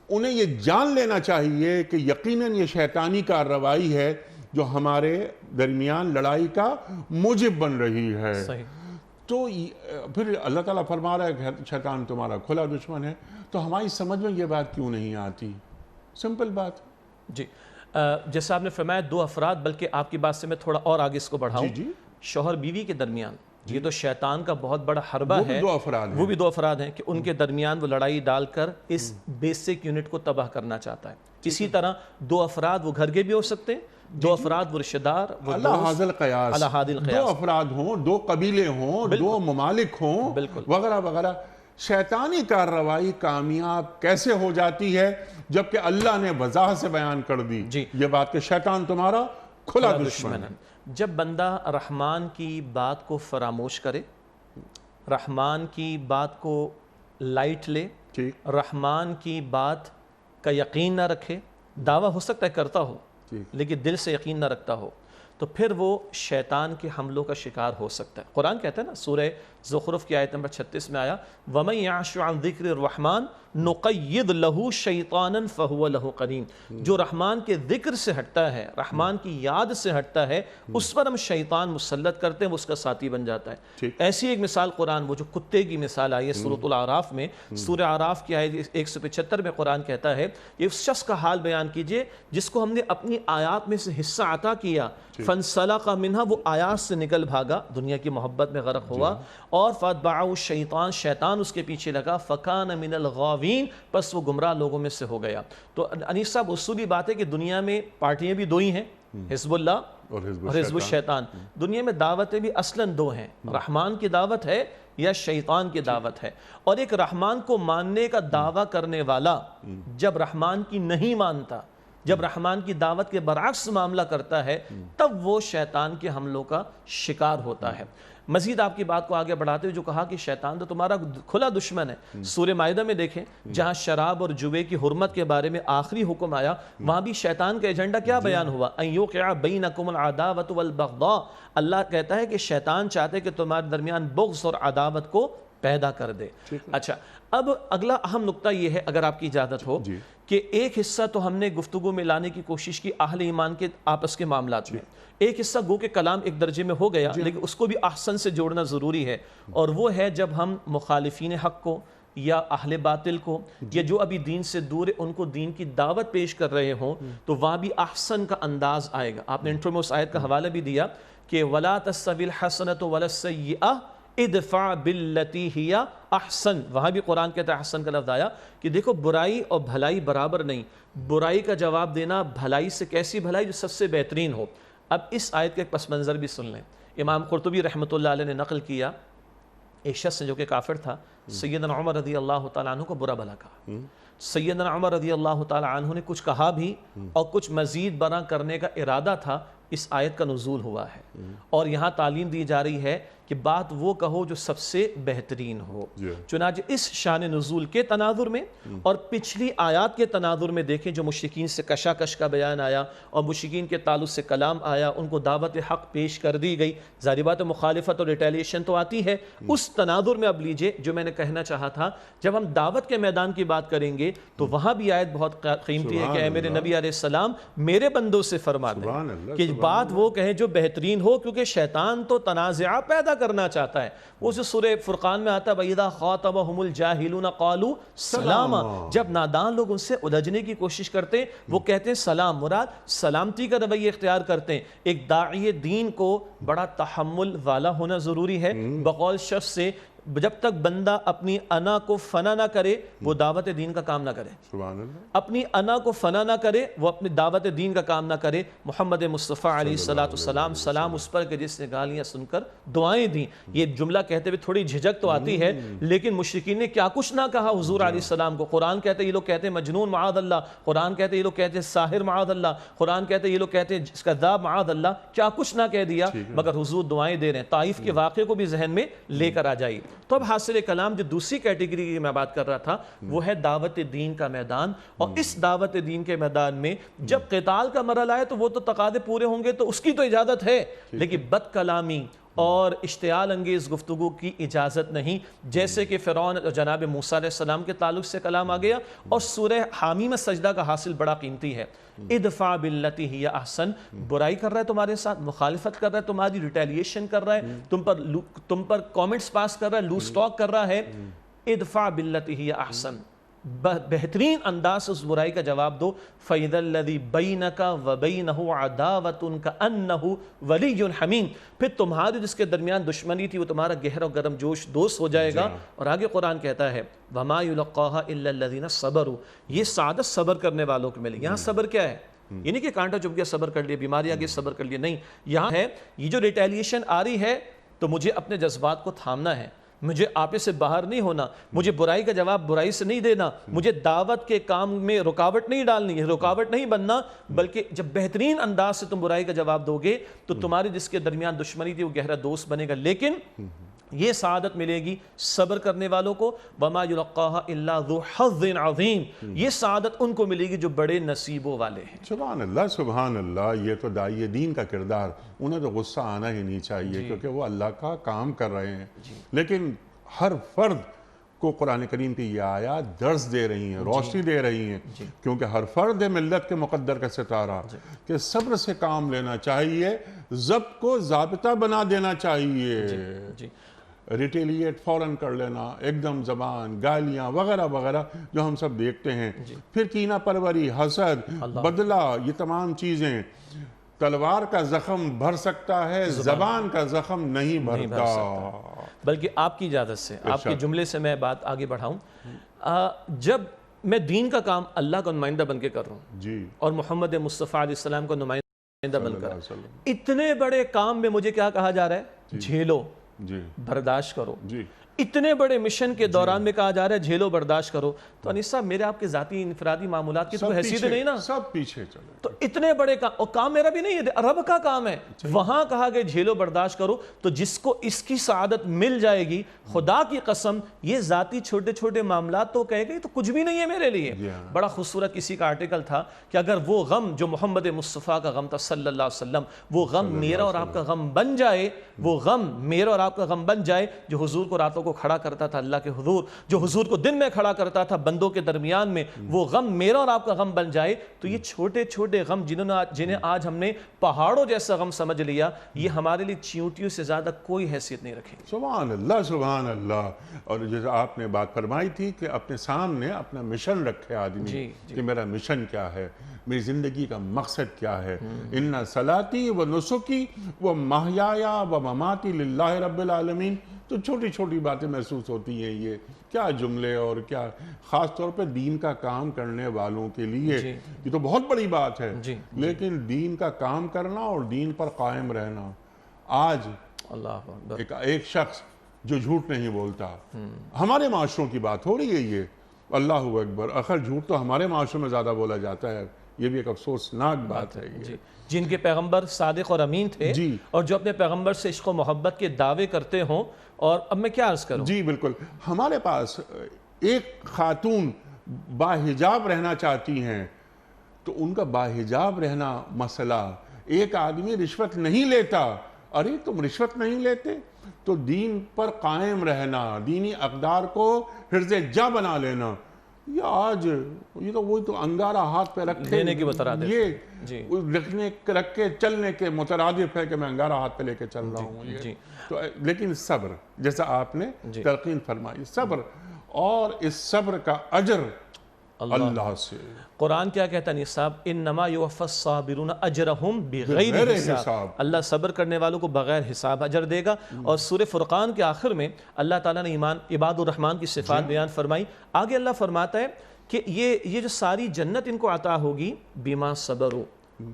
انہیں یہ جان لینا چاہیے کہ یقیناً یہ شیطانی کارروائی ہے جو ہمارے درمیان لڑائی کا موجب بن رہی ہے. تو پھر اللہ تعالیٰ فرما رہا ہے کہ شیطان تمہارا کھلا دشمن ہے. تو ہماری سمجھ میں یہ بات کیوں نہیں آتی؟ سمپل بات. جیسا آپ نے فرمایا دو افراد, بلکہ آپ کی بات سے میں تھوڑا اور آگے اس کو بڑھاؤں. شوہر بیوی کے درمیان، یہ تو شیطان کا بہت بڑا حربہ وہ بھی ہے، دو افراد ہیں۔ وہ بھی دو افراد ہیں کہ ان کے درمیان وہ لڑائی ڈال کر اس بیسک یونٹ کو تباہ کرنا چاہتا ہے۔ اسی طرح دو افراد وہ گھر کے بھی ہو سکتے ہیں، دو افراد وہ رشتہ دار، وہ اللہ حاضل قیاس، اللہ حاضل قیاس، دو افراد ہوں، دو قبیلے ہوں، دو ممالک ہوں، بالکل وغیرہ وغیرہ۔ شیطانی کارروائی کامیاب کیسے ہو جاتی ہے جبکہ اللہ نے وضاحت سے بیان کر دی جی یہ بات کہ شیطان تمہارا کھلا دشمن ہے۔ جب بندہ رحمان کی بات کو فراموش کرے، رحمان کی بات کو لائٹ لے، ٹھیک رحمان کی بات کا یقین نہ رکھے، دعویٰ ہو سکتا ہے کرتا ہو لیکن دل سے یقین نہ رکھتا ہو، تو پھر وہ شیطان کے حملوں کا شکار ہو سکتا ہے۔ قرآن کہتا ہے نا، سورہ زخرف کی آیت نمبر 36 میں آیا وَمَن يَعْشُ عَن ذِكْرِ الرَّحْمَنِ نُقَيِّضْ لَهُ شَيْطَانًا فَهُوَ لَهُ قَرِينٌ، جو رحمان کے ذکر سے ہٹتا ہے، رحمان کی یاد سے ہٹتا ہے، اس پر ہم شیطان مسلط کرتے ہیں، وہ اس کا ساتھی بن جاتا ہے۔ ایسی ایک مثال قرآن، وہ جو کتے کی مثال آئی ہے سورۃ الاعراف میں، سورہ اعراف کی آیت 175 میں قرآن کہتا ہے یہ اس شخص کا حال بیان کیجئے جس کو ہم نے اپنی آیات میں سے حصہ عطا کیا، فَانْسَلَقَ مِنْهَا، وہ آیات سے نکل بھاگا، دنیا کی محبت میں غرق ہوا، اور فَاتْبَعَهُ الشَّيْطَانُ، شیطان اس کے پیچھے لگا، فَكَانَ مِنَ الْغَاوِينَ، پس وہ گمراہ لوگوں میں سے ہو گیا۔ تو انیس صاحب اصولی بات ہے کہ دنیا میں پارٹیاں بھی دو ہی ہیں، حزب اللہ اور حزب الشیطان۔ دنیا میں دعوتیں بھی اصلاً دو ہیں، رحمان کی دعوت ہے یا شیطان کی دعوت ہے، اور ایک رحمان کو ماننے کا دعویٰ کرنے والا جب رحمان کی نہیں مانتا، جب رحمان کی دعوت کے برعکس معاملہ کرتا ہے، تب وہ شیطان کے حملوں کا شکار ہوتا ہے۔ مزید آپ کی بات کو آگے بڑھاتے ہوئے جو کہا کہ شیطان تو تمہارا کھلا دشمن ہے، سورہ مائدہ میں دیکھیں جہاں شراب اور جوے کی حرمت کے بارے میں آخری حکم آیا، وہاں بھی شیطان کا ایجنڈا کیا بیان ہوا؟ ان یوقع بینکم العداوۃ والبغضاء، اللہ کہتا ہے کہ شیطان چاہتے کہ تمہارے درمیان بغض اور عداوت کو پیدا کر دے۔ اچھا، اب اگلا اہم نقطہ یہ ہے اگر آپ کی اجازت ہو کہ ایک حصہ تو ہم نے گفتگو میں لانے کی کوشش کی اہل ایمان کے آپس کے معاملات میں، ایک حصہ گو کہ کلام ایک درجے میں ہو گیا لیکن اس کو بھی احسن سے جوڑنا ضروری ہے، اور وہ ہے جب ہم مخالفین حق کو یا اہل باطل کو یا جو ابھی دین سے دور ہے ان کو دین کی دعوت پیش کر رہے ہوں تو وہاں بھی احسن کا انداز آئے گا۔ آپ نے انٹرو میں اس آیت کا حوالہ بھی دیا کہ وَلَا تَسْتَوِي الْحَسَنَةُ وَلَا السَّيِّئَةُ ادفع باللتی ہی احسن، وہاں بھی قرآن کہتا ہے احسن کا لفظ آیا کہ دیکھو برائی اور بھلائی برابر نہیں، برائی کا جواب دینا بھلائی سے، کیسی بھلائی؟ جو سب سے بہترین ہو۔ اب اس آیت کا ایک پس منظر بھی سن لیں۔ امام قرطبی رحمۃ اللہ علیہ نے نقل کیا ایک شخص جو کہ کافر تھا، سیدنا عمر رضی اللہ تعالیٰ عنہ کو برا بھلا کہا۔ سیدنا عمر رضی اللہ تعالیٰ عنہ نے کچھ کہا بھی اور کچھ مزید برآں کرنے کا ارادہ تھا، اس آیت کا نزول ہوا ہے، اور یہاں تعلیم دی جا رہی ہے کہ بات وہ کہو جو سب سے بہترین ہو۔ چنانچہ اس شان نزول کے تناظر میں اور پچھلی آیات کے تناظر میں دیکھیں جو مشرکین سے کشاکش کا بیان آیا اور مشرکین کے تعلق سے کلام آیا، ان کو دعوت حق پیش کر دی گئی، ظاہر بات مخالفت اور ریٹیلیشن تو آتی ہے۔ اس تناظر میں اب لیجئے جو میں نے کہنا چاہا تھا، جب ہم دعوت کے میدان کی بات کریں گے تو وہاں بھی آیت بہت قیمتی ہے کہ اے میرے نبی علیہ السلام میرے بندوں سے فرما دیں کہ بات وہ کہیں جو بہترین ہو، کیونکہ شیطان تو تنازعہ پیدا کرنا چاہتا ہے۔ وہ جو سورہ فرقان میں آتا ہے وَإِذَا خَاطَبَهُمُ الْجَاهِلُونَ قَالُوا سَلَامًا، جب نادان لوگ ان سے الجھنے کی کوشش کرتے ہیں وہ کہتے ہیں سلام، مراد سلامتی کا رویہ اختیار کرتے ہیں۔ ایک داعی دین کو بڑا تحمل والا ہونا ضروری ہے، بقول شخص سے جب تک بندہ اپنی انا کو فنا نہ کرے وہ دعوت دین کا کام نہ کرے، سبحان اللہ، اپنی انا کو فنا نہ کرے وہ اپنی دعوت دین کا کام نہ کرے۔ محمد مصطفیٰ علیہ السلام، سلام اس پر کہ جس نے گالیاں سن کر دعائیں دیں، یہ جملہ کہتے ہوئے تھوڑی جھجک تو آتی ہے، لیکن مشرکین نے کیا کچھ نہ کہا حضور علیہ السلام کو۔ قرآن کہتے ہیں یہ لوگ کہتے ہیں مجنون معاذ اللہ، قرآن کہتے ہیں یہ لوگ کہتے ہیں ساحر معاذ اللہ، قرآن کہتے ہیں یہ لوگ کہتے ہیں کذاب معاذ اللہ، کیا کچھ نہ کہہ دیا، مگر حضور دعائیں دے رہے ہیں۔ طائف کے واقعے کو بھی ذہن میں لے کر آ جائیے۔ تو اب حاصل کلام جو دوسری کیٹیگری کی میں بات کر رہا تھا وہ ہے دعوت دین کا میدان، اور اس دعوت دین کے میدان میں جب قتال کا مرحلہ آئے تو وہ تو تقاضے پورے ہوں گے تو اس کی تو اجازت ہے، لیکن بد کلامی اور اشتعال انگیز گفتگو کی اجازت نہیں، جیسے کہ فرعون اور جناب موسیٰ علیہ السلام کے تعلق سے کلام آ گیا، اور سورہ حامی میں سجدہ کا حاصل بڑا قیمتی ہے۔ ادفع باللتی ہی احسن، برائی کر رہا ہے تمہارے ساتھ، مخالفت کر رہا ہے تمہاری، ریٹیلیشن کر رہا ہے تم پر کامنٹس پاس کر رہا ہے، لوز ٹاک کر رہا ہے، ادفع باللتی ہی احسن، بہترین انداز سے اس برائی کا جواب دو. فَإِذَا الَّذِي بَيْنَكَ وَبَيْنَهُ عَدَاوَةٌ كَأَنَّهُ وَلِيٌّ حَمِيمٌ, پھر تمہاری جس کے درمیان دشمنی تھی وہ تمہارا گہرا گرم جوش دوست ہو جائے گا. اور آگے قرآن کہتا ہے وَمَا يُلَقَّاهَا إِلَّا الَّذِينَ صَبَرُوا, یہ سعادت صبر کرنے والوں کو ملے. یہاں صبر کیا ہے؟ یہ نہیں کہ کانٹا چبھ گیا صبر کر لیا, بیماری آ گئی صبر کر لیا, نہیں. یہاں ہے یہ جو ریٹیلیشن آ رہی ہے تو مجھے اپنے جذبات کو تھامنا ہے, مجھے آپے سے باہر نہیں ہونا, مجھے برائی کا جواب برائی سے نہیں دینا, مجھے دعوت کے کام میں رکاوٹ نہیں ڈالنی ہے, رکاوٹ نہیں بننا, بلکہ جب بہترین انداز سے تم برائی کا جواب دو گے تو تمہاری جس کے درمیان دشمنی تھی وہ گہرا دوست بنے گا. لیکن یہ سعادت ملے گی صبر کرنے والوں کو. وَمَا يُلَقَّاهَا إِلَّا ذُو حَظٍّ عَظِيمٍ, یہ سعادت ان کو ملے گی جو بڑے نصیبوں والے ہیں. سبحان اللہ سبحان اللہ. یہ تو داعی دین کا کردار, انہیں تو غصہ آنا ہی نہیں چاہیے کیونکہ وہ اللہ کا کام کر رہے ہیں. لیکن ہر فرد کو قرآن کریم کی یہ آیات درس دے رہی ہیں, روشنی دے رہی ہیں, کیونکہ ہر فرد ہے ملت کے مقدر کا ستارہ, کہ صبر سے کام لینا چاہیے, ضبط کو ضابطہ بنا دینا چاہیے. ریٹیلیٹ فوراً کر لینا, ایک دم زبان, گالیاں وغیرہ وغیرہ جو ہم سب دیکھتے ہیں. پھر کینہ پروری, حسد, بدلہ, یہ تمام چیزیں. تلوار کا زخم بھر سکتا ہے, زبان کا زخم نہیں بھرتا. بلکہ آپ کی اجازت سے, آپ کے جملے سے میں بات آگے بڑھاؤں. جب میں دین کا کام اللہ کا نمائندہ بن کے کر رہا ہوں اور محمد مصطفیٰ علیہ السلام کا نمائندہ بن کر, اتنے بڑے کام میں مجھے کیا کہا جا رہا ہے؟ جھیلو, برداشت کرو. اتنے بڑے مشن کے دوران میں کہا جا رہا ہے جھیلو, برداشت کرو. تو انیس صاحب میرے آپ کے ذاتی انفرادی معاملات کی تو حیثیت نہیں نا, سب پیچھے چلے. تو اتنے بڑے کام, اور کام میرا بھی نہیں ہے, رب کا کام ہے. وہاں کہا کہ جھیلو, برداشت کرو. تو جس کو اس کی سعادت مل جائے گی, خدا کی قسم یہ ذاتی چھوٹے چھوٹے معاملات تو کہے گا تو کچھ بھی نہیں ہے میرے لیے. بڑا خوبصورت کسی کا آرٹیکل تھا کہ اگر وہ غم جو محمد مصطفیٰ کا غم تھا صلی اللہ علیہ وسلم, وہ غم میرا اور آپ کا غم بن جائے, وہ غم میرا اور آپ کا غم بن جائے جو حضور کو راتوں کو کھڑا کرتا تھا اللہ کے حضور, جو حضور کو دن میں کھڑا کرتا تھا بندوں کے درمیان میں, وہ غم میرا اور آپ کا غم بن جائے, تو یہ چھوٹے چھوٹے غم جنہیں آج ہم نے پہاڑوں جیسا غم سمجھ لیا, یہ ہمارے لیے چیونٹیوں سے زیادہ کوئی حیثیت نہیں رکھے. سبحان اللہ سبحان اللہ. اور جیسے آپ نے بات فرمائی تھی کہ اپنے سامنے اپنا مشن رکھے آدمی, کہ میرا مشن کیا ہے, میری زندگی کا مقصد کیا ہے. ان صلاتی و نسکی و محیایا و مماتی للہ رب العالمین. تو چھوٹی چھوٹی باتیں محسوس ہوتی ہیں, یہ کیا جملے, اور کیا خاص طور پہ دین کا کام کرنے والوں کے لیے یہ تو بہت بڑی بات ہے. لیکن دین کا کام کرنا اور دین پر قائم رہنا. آج ایک شخص جو جھوٹ نہیں بولتا, ہمارے معاشروں کی بات ہو رہی ہے یہ, اللہ اکبر, آخر جھوٹ تو ہمارے معاشروں میں زیادہ بولا جاتا ہے, یہ بھی ایک افسوسناک بات ہے. جن کے پیغمبر صادق اور امین تھے, اور جو اپنے پیغمبر سے عشق و محبت کے دعوے کرتے ہوں. اور اب میں کیا عرض کروں؟ جی بالکل. ہمارے پاس ایک خاتون باحجاب رہنا چاہتی ہیں, تو ان کا باحجاب رہنا مسئلہ, ایک آدمی رشوت نہیں لیتا, ارے تم رشوت نہیں لیتے, تو دین پر قائم رہنا, دینی اقدار کو حرز جا بنا لینا. یہ آج یہ تو وہی تو انگارہ ہاتھ پہ رکھے لینے کی مترادف, یہ رکھ کے چلنے کے مترادف ہے کہ میں انگارہ ہاتھ پہ لے کے چل رہا ہوں. تو لیکن صبر, جیسا آپ نے تلقین فرمائی, صبر, اور اس صبر کا اجر اللہ سے. قرآن کیا کہتا ہے صاحب؟ انما یوفی الصابرون اجرہم بغیر حساب. اللہ صبر کرنے والوں کو بغیر حساب اجر دے گا. اور سورہ فرقان کے آخر میں اللہ تعالیٰ نے عباد الرحمن کی صفات بیان فرمائی. آگے اللہ فرماتا ہے کہ یہ جو ساری جنت ان کو عطا ہوگی بما صبروا,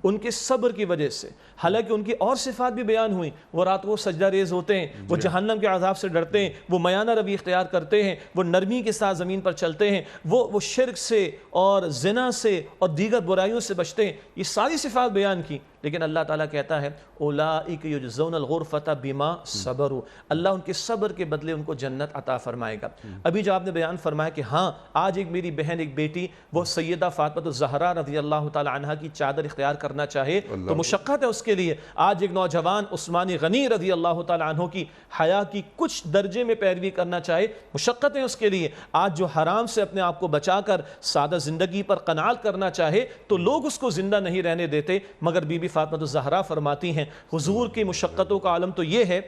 ان کے صبر کی وجہ سے. حالانکہ ان کی اور صفات بھی بیان ہوئیں, وہ رات کو سجدہ ریز ہوتے ہیں, وہ جہنم کے عذاب سے ڈرتے ہیں, وہ میانہ روی اختیار کرتے ہیں, وہ نرمی کے ساتھ زمین پر چلتے ہیں, وہ شرک سے اور زنا سے اور دیگر برائیوں سے بچتے ہیں. یہ ساری صفات بیان کی, لیکن اللہ تعالیٰ کہتا ہے اولئک یجزون الغرفۃ بما صبروا, اللہ ان کے صبر کے بدلے ان کو جنت عطا فرمائے گا. ابھی جو آپ نے بیان فرمایا کہ ہاں آج ایک میری بہن, ایک بیٹی, وہ سیدہ فاطمہ الزہرا رضی اللہ تعالیٰ عنہا کی چادر اختیار کرنا چاہے تو مشقت ہے اس کے لیے. آج ایک نوجوان عثمان غنی رضی اللہ تعالیٰ عنہ کی حیا کی کچھ درجے میں پیروی کرنا چاہے, مشقت ہے اس کے لیے. آج جو حرام سے اپنے آپ کو بچا کر سادہ زندگی پر قناعت کرنا چاہے تو لوگ اس کو زندہ نہیں رہنے دیتے. مگر بی بی فاطمہ الزہرا فرماتی ہیں حضور کی مشقتوں کا عالم تو یہ ہے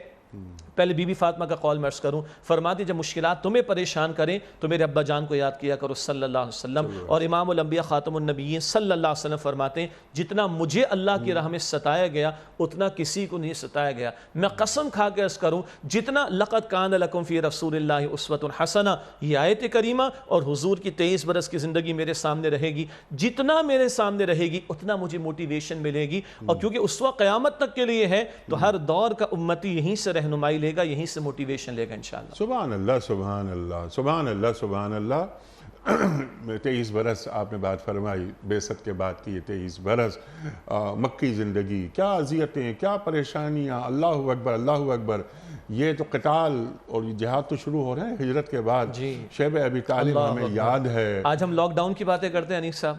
پہلے بی بی فاطمہ کا قول میں عرض کروں، فرماتی جب مشکلات تمہیں پریشان کریں تو میرے ابا جان کو یاد کیا کرو صلی اللہ علیہ وسلم. اور امام الانبیاء خاتم النبیین صلی اللہ علیہ وسلم فرماتے ہیں جتنا مجھے اللہ کی راہ میں ستایا گیا اتنا کسی کو نہیں ستایا گیا. میں قسم کھا کے عرض کروں جتنا لقد کان لکم فی رسول اللہ اسوۃ حسنہ یہ آیت کریمہ اور حضور کی 23 برس کی زندگی میرے سامنے رہے گی، جتنا میرے سامنے رہے گی اتنا مجھے موٹیویشن ملے گی. اور کیونکہ اسوہ قیامت تک کے لیے ہے تو ہر دور کا امتی یہیں سے رہنمائی لے گا، یہیں سے موٹیویشن لے گا انشاءاللہ. سبحان اللہ سبحان اللہ سبحان اللہ سبحان اللہ. 23 برس آپ نے بات فرمائی، بعثت کے بعد کی یہ 23 برس مکی زندگی، کیا اذیتیں، کیا پریشانیاں. اللہ اکبر اللہ اکبر. یہ تو قتال اور جہاد تو شروع ہو رہے ہیں ہجرت کے بعد. شیب ابی طالب ہمیں یاد ہے. آج ہم لاک ڈاؤن کی باتیں کرتے ہیں انیس صاحب،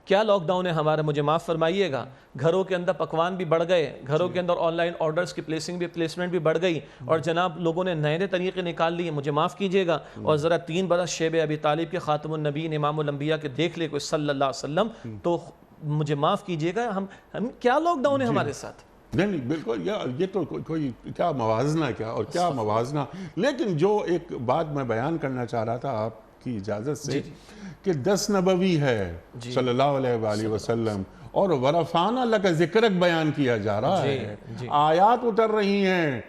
کیا لاک ڈاؤن ہے ہمارا، مجھے معاف فرمائیے گا. گھروں کے اندر پکوان بھی بڑھ گئے، گھروں کے اندر آن لائن آرڈرز کی پلیسمنٹ بھی بڑھ گئی، اور جناب لوگوں نے نئے نئے طریقے نکال لیے. مجھے معاف کیجئے گا. اور ذرا 3 برس شیب ابی طالب کے خاتم النبیین امام الانبیاء کے دیکھ لے کوئی صلی اللہ علیہ وسلم تو مجھے معاف کیجئے گا ہم کیا لاک ڈاؤن ہے ہمارے ساتھ. نہیں بالکل، یہ تو کوئی کیا موازنہ کیا اور کیا موازنہ. لیکن جو ایک بات میں بیان کرنا چاہ رہا تھا آپ کی اجازت سے کہ 10 نبوی ہے صلی اللہ علیہ وآلہ وسلم اور ورفعنا لک ذکرک بیان کیا جا رہا ہے، آیات اتر رہی ہیں.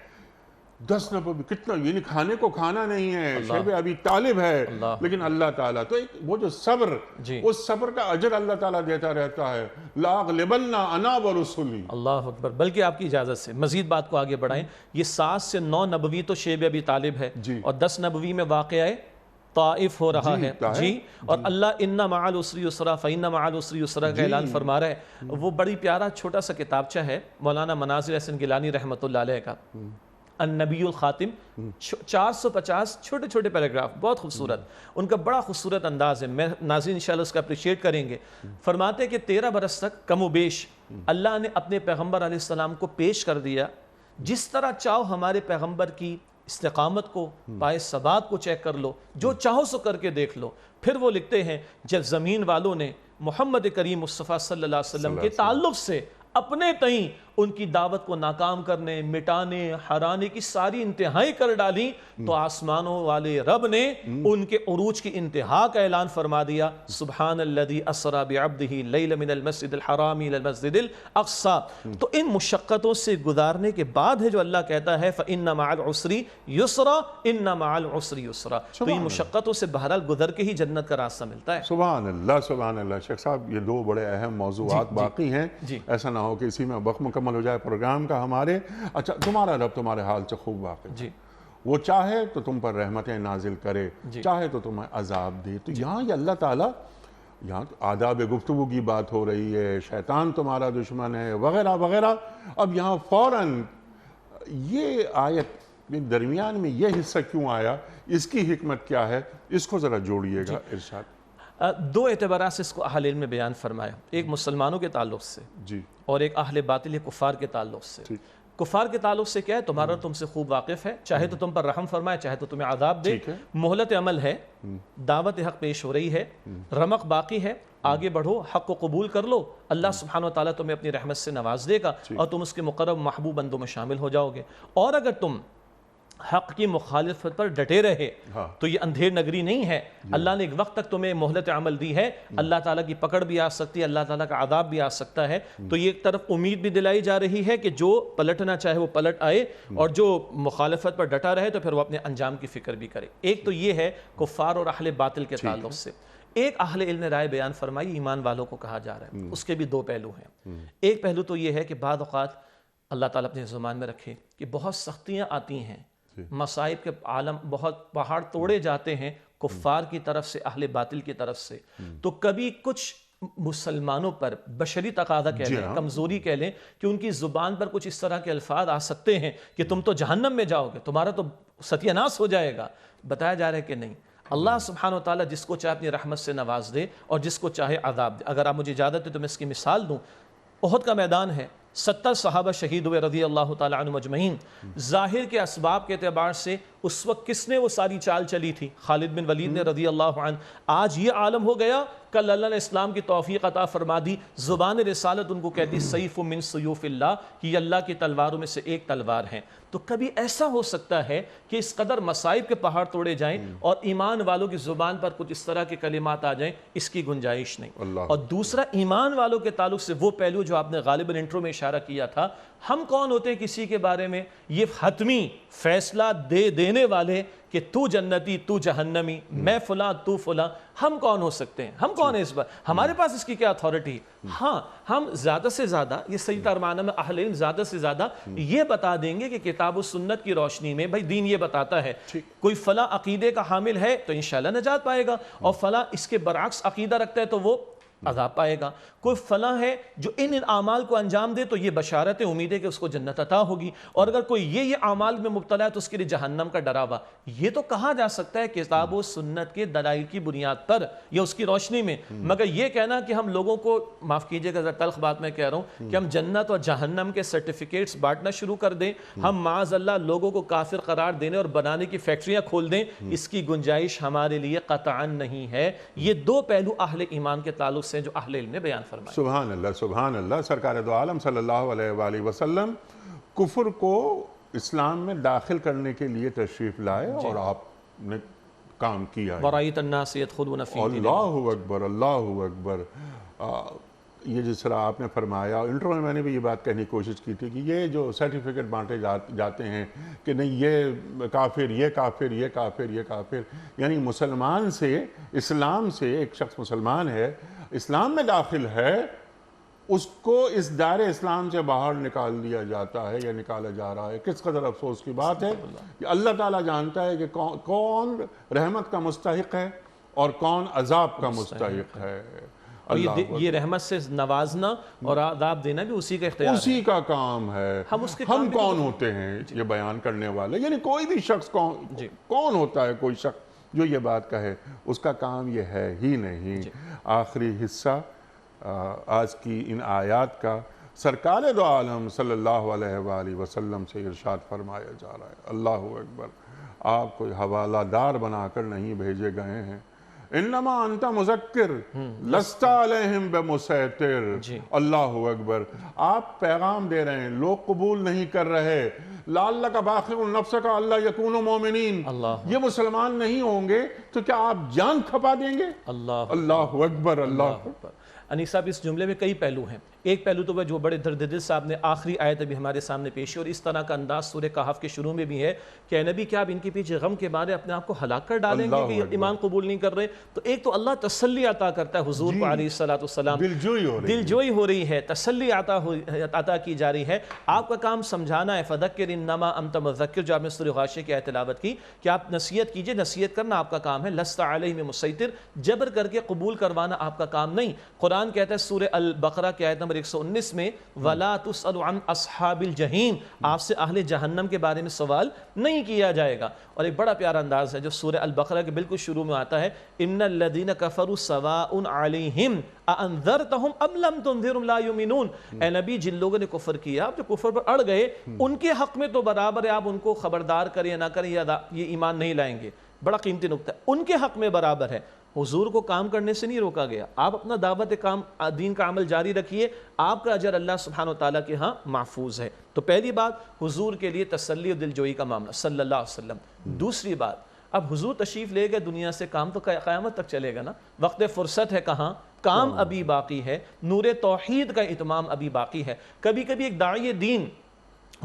10 نبوی کتنا، یعنی کھانے کو کھانا نہیں ہے، شیب ابی طالب ہے، لیکن اللہ تعالیٰ تو وہ جو صبر، اس صبر کا اجر اللہ تعالیٰ دیتا رہتا ہے. لاغلبن انا ورسلی. اللہ اکبر. بلکہ آپ کی اجازت سے مزید بات کو آگے بڑھائیں. یہ 7 سے 9 نبوی تو شیب ابی طالب ہے اور 10 نبوی میں واقعہ طائف ہو رہا ہے اور اللہ ان مع العسر یسرا فإن مع العسر یسرا کا اعلان فرما رہا ہے. وہ بڑی پیارا چھوٹا سا کتابچہ ہے مولانا مناظر احسن گیلانی رحمۃ اللہ علیہ کا، النبی الخاتم. 450 چھوٹے چھوٹے پیراگراف، بہت خوبصورت. ان کا بڑا خوبصورت انداز ہے، میں ناظرین انشاءاللہ اس کا اپریشیٹ کریں گے. فرماتے ہیں کہ 13 برس تک کم و بیش اللہ نے اپنے پیغمبر علیہ السلام کو پیش کر دیا. جس طرح چاہو ہمارے پیغمبر کی استقامت کو، پائے ثبات کو چیک کر لو، جو چاہو سو کر کے دیکھ لو. پھر وہ لکھتے ہیں جب زمین والوں نے محمد کریم مصطفیٰ صلی اللہ علیہ وسلم کے تعلق سے اپنے تئیں ان کی دعوت کو ناکام کرنے، مٹانے، ہرانے کی ساری انتہائی کر ڈالی تو آسمانوں والے رب نے ان کے عروج کی انتہا کا اعلان فرما دیا. سبحان الذی اسری بعبدہ لیلا من المسجد الحرام الی المسجد الاقصی. تو ان مشقتوں سے گزارنے کے بعد ہے جو اللہ کہتا ہے فإن مع العسر یسرا ان مع العسر یسرا. تو ان مشقتوں سے بہرحال گزر کے ہی جنت کا راستہ ملتا ہے. سبحان اللہ سبحان اللہ. شیخ صاحب یہ 2 بڑے اہم موضوعات باقی ہیں، ایسا نہ ہو کہ اسی میں وقت مکمل ہو جائے پروگرام کا ہمارے. اچھا، تمہارا رب تمہارے حال سے خوب واقف ہے. وہ چاہے تو تم پر رحمتیں نازل کرے، چاہے تو تمہیں عذاب دے. تو یہاں یہ اللہ تعالیٰ، یہاں آداب گفتگو کی بات ہو رہی ہے، شیطان تمہارا دشمن ہے وغیرہ وغیرہ. اب یہاں فوراً یہ آیت درمیان میں یہ حصہ کیوں آیا، اس کی حکمت کیا ہے، اس کو ذرا جوڑیے گا ارشاد. 2 اعتبارات سے اس کو اہل علم میں بیان فرمایا. ایک مسلمانوں کے تعلق سے اور ایک اہل باطل یا کفار کے تعلق سے. کفار کے تعلق سے کیا ہے، تمہارا تم سے خوب واقف ہے، چاہے تو تم پر رحم فرمائے، چاہے تو تمہیں عذاب دے. مہلت عمل ہے، دعوت حق پیش ہو رہی ہے، رمق باقی ہے، آگے بڑھو، حق کو قبول کر لو. اللہ سبحانہ وتعالیٰ تمہیں اپنی رحمت سے نواز دے گا اور تم اس کے مقرب محبوب بندوں میں شامل ہو جاؤ گے. اور اگر تم حق کی مخالفت پر ڈٹے رہے تو یہ اندھیر نگری نہیں ہے. اللہ نے ایک وقت تک تمہیں مہلت عمل دی ہے، اللہ تعالیٰ کی پکڑ بھی آ سکتی ہے، اللہ تعالیٰ کا عذاب بھی آ سکتا ہے. تو یہ ایک طرف امید بھی دلائی جا رہی ہے کہ جو پلٹنا چاہے وہ پلٹ آئے اور جو مخالفت پر ڈٹا رہے تو پھر وہ اپنے انجام کی فکر بھی کرے. ایک تو یہ ہے کفار اور اہل باطل کے تعلق سے. ایک اہل علم نے رائے بیان فرمائی ایمان والوں کو کہا جا رہا ہے. اس کے بھی 2 پہلو ہیں. ایک پہلو تو یہ ہے کہ بعض اوقات اللہ تعالیٰ اپنے زمان میں رکھے کہ بہت سختیاں آتی ہیں، مصائب کے عالم بہت پہاڑ توڑے جاتے ہیں کفار کی طرف سے، اہل باطل کی طرف سے. تو کبھی کچھ مسلمانوں پر بشری تقاضا کہہ لیں، کمزوری کہہ لیں کہ ان کی زبان پر کچھ اس طرح کے الفاظ آ سکتے ہیں کہ تم تو جہنم میں جاؤ گے، تمہارا تو ستیہ ناس ہو جائے گا. بتایا جا رہا ہے کہ نہیں، اللہ سبحانہ وتعالیٰ جس کو چاہے اپنی رحمت سے نواز دے اور جس کو چاہے عذاب دے. اگر آپ مجھے اجازت ہے تو میں اس کی مثال دوں. احد کا میدان ہے، 70 صحابہ شہید ہوئے رضی اللہ تعالیٰ عنہ مجمعین. ظاہر کے اسباب کے اعتبار سے اس وقت کس نے وہ ساری چال چلی تھی؟ خالد بن ولید نے رضی اللہ عنہ۔ آج یہ عالم ہو گیا، کل اللہ نے اسلام کی توفیق عطا فرما دی، زبان رسالت ان کو کہتی سیف من سیوف اللہ، کہ یہ اللہ کی تلواروں میں سے ایک تلوار ہیں۔ تو کبھی ایسا ہو سکتا ہے کہ اس قدر مصائب کے پہاڑ توڑے جائیں اور ایمان والوں کی زبان پر کچھ اس طرح کے کلمات آ جائیں، اس کی گنجائش نہیں۔ اور دوسرا ایمان والوں کے تعلق سے وہ پہلو جو آپ نے غالباً انٹرو میں اشارہ کیا تھا، ہم کون ہوتے ہیں کسی کے بارے میں یہ حتمی فیصلہ دینے والے کہ تو جنتی تو جہنمی، میں فلاں تو فلاں؟ ہم کون ہو سکتے ہیں؟ ہم کون ہیں اس بات؟ ہمارے پاس اس کی کیا اتھارٹی؟ ہاں، ہم زیادہ سے زیادہ، یہ صحیح ترمانہ میں اہل علم زیادہ سے زیادہ یہ بتا دیں گے کہ کتاب و سنت کی روشنی میں بھائی دین یہ بتاتا ہے، کوئی فلاں عقیدے کا حامل ہے تو انشاءاللہ نجات پائے گا، اور فلاں اس کے برعکس عقیدہ رکھتا ہے تو وہ عذاب پائے گا۔ کوئی فلاں ہے جو ان اعمال کو انجام دے تو یہ بشارت امید ہے کہ اس کو جنت عطا ہوگی، اور اگر کوئی یہ اعمال میں مبتلا ہے تو اس کے لیے جہنم کا ڈراوا۔ یہ تو کہا جا سکتا ہے کتاب و سنت کے دلائل کی بنیاد پر یا اس کی روشنی میں، مگر یہ کہنا کہ ہم لوگوں کو، معاف کیجئے گا تلخ بات میں کہہ رہا ہوں، کہ ہم جنت اور جہنم کے سرٹیفکیٹس بانٹنا شروع کر دیں، ہم معاذ اللہ لوگوں کو کافر قرار دینے اور بنانے کی فیکٹریاں کھول دیں، اس کی گنجائش ہمارے لیے قطعاً نہیں ہے۔ یہ دو پہلو اہل ایمان کے تعلق سے جو اہل علم نے بیان فرمائے۔ سبحان اللہ، سبحان اللہ۔ سرکار دو عالم صلی اللہ علیہ وآلہ وسلم کفر کو اسلام میں داخل کرنے کے لیے تشریف لائے اور آپ نے کام کیا۔ وَرَأَيْتَ النَّاسَ يَدْخُلُونَ فِي دِينِ اللہ اکبر، اللہ اکبر۔ یہ جس طرح آپ نے فرمایا، انٹرو میں نے بھی یہ بات کہنے کی کوشش کی تھی کہ یہ جو سرٹیفکیٹ بانٹے جاتے ہیں کہ نہیں یہ کافر، یہ کافر، یہ کافر، یہ کافر، یعنی مسلمان سے، اسلام سے، ایک شخص مسلمان ہے، اسلام میں داخل ہے، اس کو اس دائرہ اسلام سے باہر نکال دیا جاتا ہے یا نکالا جا رہا ہے۔ کس قدر افسوس کی بات ہے کہ اللہ تعالیٰ جانتا ہے کہ کون رحمت کا مستحق ہے اور کون عذاب کا مستحق ہے۔ اور یہ رحمت سے نوازنا اور عذاب دینا بھی اسی کا اختیار ہے، اسی کا کام ہے۔ ہم کون ہوتے ہیں یہ بیان کرنے والے؟ یعنی کوئی بھی شخص کون ہوتا ہے، کوئی شخص جو یہ بات کہے، اس کا کام یہ ہے ہی نہیں۔ آخری حصہ آج کی ان آیات کا سرکار دو عالم صلی اللہ علیہ وآلہ وسلم سے ارشاد فرمایا جا رہا ہے۔ اللہ اکبر۔ آپ کوئی حوالہ دار بنا کر نہیں بھیجے گئے ہیں۔ انما انت مذکر لست علیہم بمسیطر۔ اللہ اکبر۔ آپ پیغام دے رہے ہیں، لوگ قبول نہیں کر رہے۔ لعلک باخع نفسک الا یکونوا مؤمنین۔ یہ مسلمان نہیں ہوں گے تو کیا آپ جان کھپا دیں گے؟ اللہ اکبر، اللہ اکبر۔ انیس صاحب، اس جملے میں کئی پہلو ہیں۔ ایک پہلو تو وہ جو بڑے درد دل صاحب نے آخری آیت ابھی ہمارے سامنے پیش کی، اور اس طرح کا انداز سورہ کہف کے شروع میں بھی ہے کہ اے نبی کیا آپ ان کے پیچھے غم کے بارے اپنے آپ کو ہلاک کر ڈالیں گے کہ ایمان قبول نہیں کر رہے؟ تو ایک تو اللہ تسلی عطا کرتا ہے حضور کو علیہ السلام، دلجوئی ہو رہی ہے، تسلی عطا کی جا رہی ہے۔ آپ کا کام سمجھانا ہے، فذکر انما انت مذکر، جو آپ نے سورہ غاشیہ کی آیت تلاوت کی کہ آپ نصیحت کیجئے، نصیحت کرنا آپ کا کام ہے۔ لست علیہم مسیطر، جبر کر کے قبول کروانا آپ کا کام نہیں۔ قرآن کہتا ہے سورہ البقرہ کی آیت نمبر 119 میں وَلَا تُسْأَلُ عَنْ أَصْحَابِ الْجَحِيمِ، آپ سے اہل جہنم کے بارے میں سوال نہیں کیا جائے گا۔ اور ایک بڑا پیارا انداز ہے جو سورہ البقرہ کے بالکل شروع میں آتا ہے، إِنَّ الَّذِينَ كَفَرُوا سَوَاءٌ عَلَيْهِمْ أَأَنذَرْتَهُمْ أَمْ لَمْ تُنذِرْهُمْ لَا يُؤْمِنُونَ۔ اے نبی، جن لوگوں نے کفر کیا، آپ جو کفر پر اڑ گئے، ان کے حق میں تو برابر ہے آپ ان کو خبردار کریں یا نہ کریں، یہ ایمان نہیں لائیں گے۔ بڑا قیمتی نکتہ ہے، ان کے حق میں برابر ہے۔ حضور کو کام کرنے سے نہیں روکا گیا، آپ اپنا دعوت کام دین کا عمل جاری رکھیے، آپ کا اجر اللہ سبحانہ وتعالیٰ کے ہاں محفوظ ہے۔ تو پہلی بات حضور کے لیے تسلی و دلجوئی کا معاملہ صلی اللہ علیہ وسلم۔ دوسری بات، اب حضور تشریف لے گئے دنیا سے، کام تو قیامت تک چلے گا نا، وقت فرصت ہے کہاں، کام ابھی باقی ہے، نور توحید کا اتمام ابھی باقی ہے۔ کبھی کبھی ایک داعی دین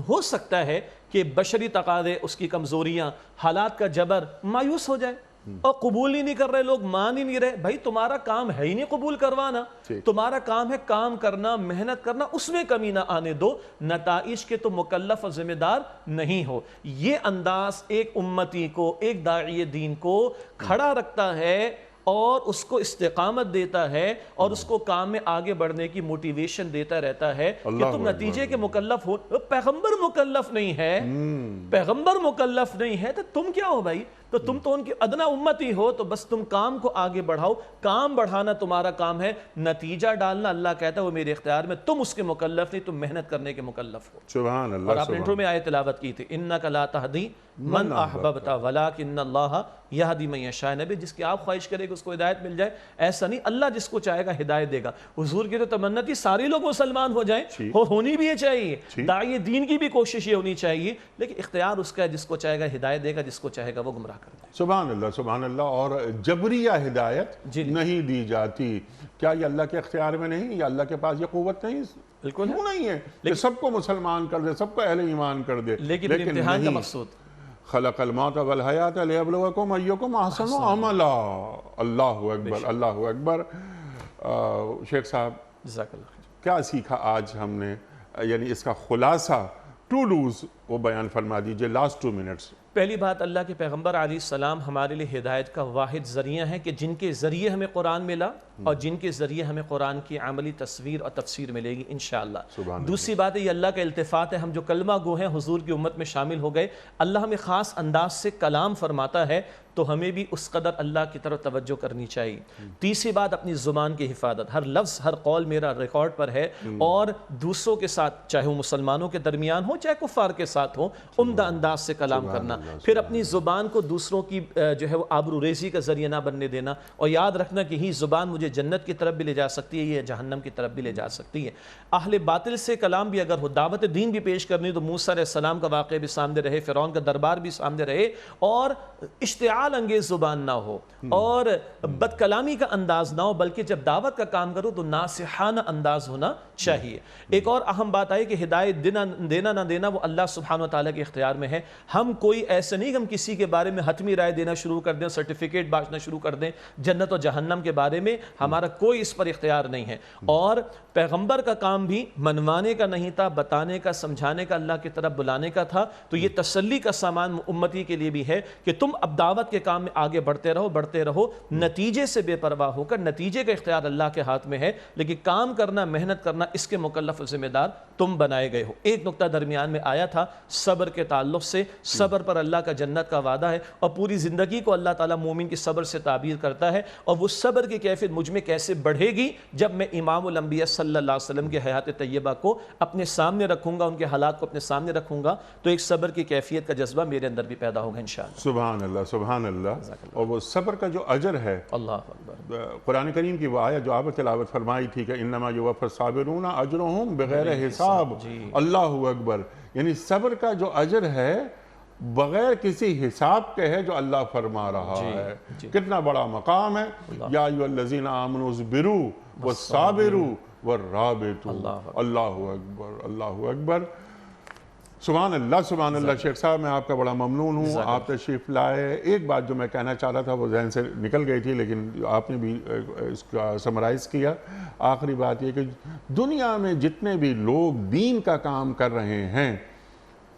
ہو سکتا ہے کہ بشری تقاضے، اس کی کمزوریاں، حالات کا جبر، مایوس ہو جائے اور قبول ہی نہیں کر رہے لوگ، مان ہی نہیں رہے۔ بھائی تمہارا کام ہے ہی نہیں قبول کروانا، تمہارا کام ہے کام کرنا، محنت کرنا، اس میں کمی نہ آنے دو، نتائج کے تو مکلف اور ذمہ دار نہیں ہو۔ یہ انداز ایک امتی کو، ایک داعی دین کو کھڑا رکھتا ہے اور اس کو استقامت دیتا ہے اور اس کو کام میں آگے بڑھنے کی موٹیویشن دیتا رہتا ہے کہ تم نتیجے کے مکلف ہو۔ پیغمبر مکلف نہیں ہے، پیغمبر مکلف نہیں ہے تو تم کیا ہو بھائی؟ تو تم تو ان کی ادنا امتی ہو، تو بس تم کام کو آگے بڑھاؤ، کام بڑھانا تمہارا کام ہے، نتیجہ ڈالنا اللہ کہتا ہے وہ میرے اختیار میں، تم اس کے مکلف نہیں، تم محنت کرنے کے مکلف ہو۔ سبحان اور اللہ، آپ نے انٹرو میں آیت تلاوت کی تھی، انک لا تہدی من احببت ولکن اللہ یہدی من یشاء، نبی جس کی آپ خواہش کرے کہ اس کو ہدایت مل جائے، ایسا نہیں، اللہ جس کو چاہے گا ہدایت دے گا۔ حضور کی تو تمنا تھی سارے لوگ مسلمان ہو جائیں، ہونی بھی یہ چاہیے، داعی دین کی بھی کوشش یہ ہونی چاہیے، لیکن اختیار اس کا ہے، جس کو چاہے گا ہدایت دے گا، جس کو چاہے گا وہ گمراہ کر دے گا۔ سبحان اللہ، سبحان اللہ۔ اور جبریہ ہدایت نہیں دی جاتی، کیا یہ اللہ کے اختیار میں نہیں؟ یا اللہ کے پاس یہ قوت نہیں؟ بالکل کیوں نہیں ہے کہ سب کو مسلمان کر دے، سب کو اہل ایمان کر دے؟ لیکن امتحان کا مقصود خلق الموت والحیات لیبلوکم ایکم احسن عملا۔ اللہ اکبر، اللہ اکبر۔ شیخ صاحب، جزاک اللہ خیر۔ کیا سیکھا آج ہم نے؟ یعنی اس کا خلاصہ، ٹو ڈوز، وہ بیان فرما دیجئے، لاسٹ 2 منٹس۔ پہلی بات، اللہ کے پیغمبر علیہ السلام ہمارے لیے ہدایت کا واحد ذریعہ ہیں کہ جن کے ذریعے ہمیں قرآن ملا اور جن کے ذریعے ہمیں قرآن کی عملی تصویر اور تفسیر ملے گی انشاءاللہ۔ دوسری بات ہے، یہ اللہ کا التفات ہے، ہم جو کلمہ گو ہیں حضور کی امت میں شامل ہو گئے، اللہ ہمیں خاص انداز سے کلام فرماتا ہے تو ہمیں بھی اس قدر اللہ کی طرف توجہ کرنی چاہیے۔ تیسری بات، اپنی زبان کی حفاظت، ہر لفظ ہر قول میرا ریکارڈ پر ہے، اور دوسروں کے ساتھ، چاہے وہ مسلمانوں کے درمیان ہو چاہے کفار کے ساتھ ہو، عمدہ انداز سے کلام کرنا۔ پھر اپنی زبان کو دوسروں کی جو ہے وہ آبرو ریزی کا ذریعہ نہ بننے دینا، اور یاد رکھنا کہ یہ زبان مجھے جنت کی طرف بھی لے جا سکتی ہے، یہ جہنم کی طرف بھی لے جا سکتی ہے۔ اہل باطل سے کلام بھی اگر ہو، دعوت دین بھی پیش کرنی تو موسیٰ علیہ السلام کا واقعہ بھی سامنے رہے، فرعون کا دربار بھی سامنے رہے، اور اشتعال انگیز زبان نہ ہو اور بد کلامی کا انداز نہ ہو، بلکہ جب دعوت کا کام کرو تو ناصحانہ انداز ہونا چاہیے۔ ایک اور اہم بات آئی کہ ہدایت دینا نہ دینا وہ اللہ سبحانہ وتعالی کے اختیار میں ہے۔ ہم کوئی ایسے نہیں کہ ہم کسی کے بارے میں حتمی رائے دینا شروع کر دیں، سرٹیفکیٹ بانٹنا شروع کر دیں جنت و جہنم کے بارے میں، ہمارا کوئی اس پر اختیار نہیں ہے۔ اور پیغمبر کا کام بھی منوانے کا نہیں تھا، بتانے کا، سمجھانے کا، اللہ کی طرف بلانے کا تھا۔ تو یہ تسلی کا سامان امتی کے لیے بھی ہے کہ تم اب دعوت کے کام میں آگے بڑھتے رہو، نتیجے سے بے پرواہ ہو کر، نتیجے کا اختیار اللہ کے ہاتھ میں ہے، لیکن کام کرنا، محنت کرنا، اس کے مکلف و ذمہ دار تم بنائے گئے ہو۔ ایک نقطہ درمیان میں آیا تھا صبر کے تعلق سے، صبر پر اللہ کا جنت کا وعدہ ہے، اور پوری زندگی کو اللہ تعالیٰ مومن کی صبر سے تعبیر کرتا ہے، اور وہ صبر کی کیفیت مجھ میں کیسے بڑھے گی جب میں امام الانبیاء صلی اللہ علیہ وسلم کے حیات طیبہ کو اپنے سامنے رکھوں گا، ان کے حالات کو اپنے سامنے رکھوں گا، تو ایک صبر کی کیفیت کا جذبہ میرے اندر بھی پیدا ہوگا انشاءاللہ۔ سبحان اللہ، سبحان اللہ۔ اور وہ صبر کا جو اجر ہے، اللہ اکبر، قرآن کریم کی وہ آیت جو آپ نے تلاوت فرمائی تھی کہ انما یوفی الصابرون اجرہم بغیر حساب، اللہ اکبر۔ یعنی صبر کا جو اجر ہے بغیر کسی حساب کے ہے جو اللہ فرما رہا ہے۔ کتنا بڑا مقام ہے، یا ایھا الذین آمنوا اصبروا والصابروا والرابطوا، اللہ اکبر، اللہ اکبر۔ سبحان اللہ، سبحان اللہ۔ شیخ صاحب، میں آپ کا بڑا ممنون ہوں، آپ تشریف لائے۔ ایک بات جو میں کہنا چاہ رہا تھا وہ ذہن سے نکل گئی تھی، لیکن آپ نے بھی اس کا سمرائز کیا۔ آخری بات یہ کہ دنیا میں جتنے بھی لوگ دین کا کام کر رہے ہیں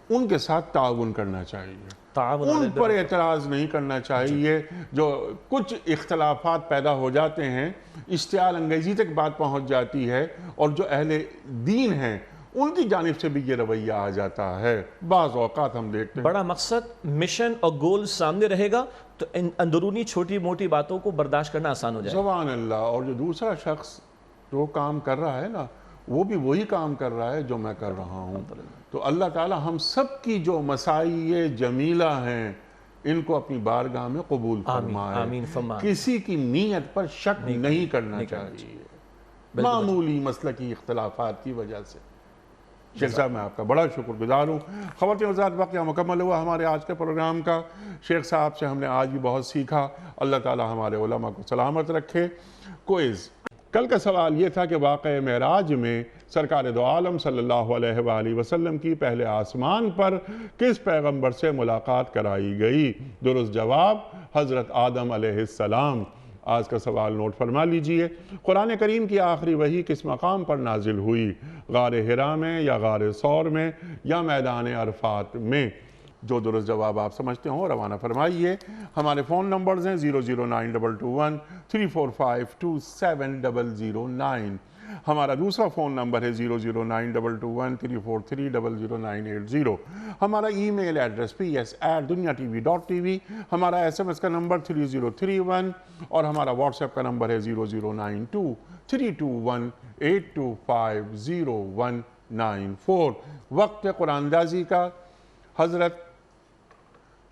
ان کے ساتھ تعاون کرنا چاہیے، ان پر اعتراض نہیں کرنا چاہیے۔ جو کچھ اختلافات پیدا ہو جاتے ہیں، اشتعال انگیزی تک بات پہنچ جاتی ہے، اور جو اہل دین ہیں ان کی جانب سے بھی یہ رویہ آ جاتا ہے۔ بعض اوقات ہم دیکھتے ہیں بڑا مقصد، مشن اور گول سامنے رہے گا تو اندرونی چھوٹی موٹی باتوں کو برداشت کرنا آسان ہو جائے گا۔ سبحان اللہ۔ اور جو دوسرا شخص جو کام کر رہا ہے نا، وہ بھی وہی کام کر رہا ہے جو میں کر رہا ہوں۔ تو اللہ تعالی ہم سب کی جو مساعی جمیلہ ہیں ان کو اپنی بارگاہ میں قبول فرمائے۔ آمین فرمائے۔ کسی کی نیت پر شک نہیں کرنا چاہیے معمولی مسلکی اختلافات کی وجہ سے۔ شیخ صاحب، میں آپ کا بڑا شکر گزار ہوں۔ خواتین و حضرات، وقت مکمل ہوا ہمارے آج کے پروگرام کا۔ شیخ صاحب سے ہم نے آج بھی بہت سیکھا۔ اللہ تعالی ہمارے علماء کو سلامت رکھے۔ کوئز، کل کا سوال یہ تھا کہ واقعہ معراج میں سرکار دو عالم صلی اللہ علیہ وآلہ وسلم کی پہلے آسمان پر کس پیغمبر سے ملاقات کرائی گئی؟ درست جواب حضرت آدم علیہ السلام۔ آج کا سوال نوٹ فرما لیجئے۔ قرآن کریم کی آخری وحی کس مقام پر نازل ہوئی؟ غار حرا میں، یا غار ثور میں، یا میدان عرفات میں؟ جو درست جواب آپ سمجھتے ہوں روانہ فرمائیے۔ ہمارے فون نمبرز ہیں 0092213452709۔ ہمارا دوسرا فون نمبر ہے 009221343000980. ہمارا ای میل ایڈریس ps@dunyatv.tv. ہمارا SMS کا نمبر 3031 اور ہمارا واٹس ایپ کا نمبر ہے 00923258250194. وقت قرآن اندازی کا. حضرت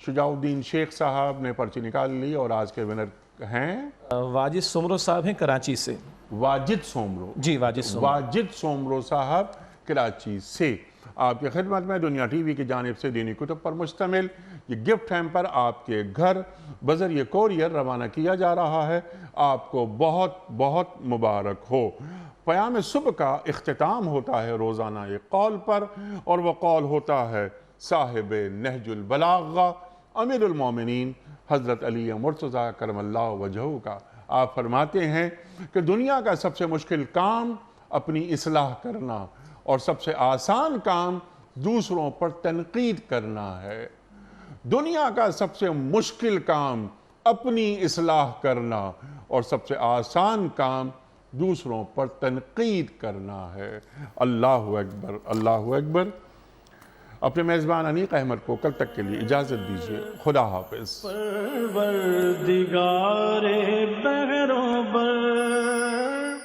شجاع الدین شیخ صاحب نے پرچی نکال لی اور آج کے ونر ہیں واجد سومرو صاحب ہیں کراچی سے. واجد سومرو. جی واجد سومرو. واجد سومرو صاحب کراچی سے. آپ کی خدمت میں دنیا ٹی وی کی جانب سے دینی کتب پر مشتمل یہ گفٹ ہیمپر آپ کے گھر بذریعہ کوریئر روانہ کیا جا رہا ہے. آپ کو بہت بہت مبارک ہو. پیام صبح کا اختتام ہوتا ہے روزانہ ایک قول پر اور وہ قول ہوتا ہے صاحب نہج البلاغہ امیر المومنین حضرت علی مرتضیٰ کرم اللہ وجہہ کا. آپ فرماتے ہیں کہ دنیا کا سب سے مشکل کام اپنی اصلاح کرنا اور سب سے آسان کام دوسروں پر تنقید کرنا ہے. دنیا کا سب سے مشکل کام اپنی اصلاح کرنا اور سب سے آسان کام دوسروں پر تنقید کرنا ہے. اللہ اکبر اللہ اکبر. اپنے میزبان انیق احمد کو کل تک کے لیے اجازت دیجیے. خدا حافظ. پروردگار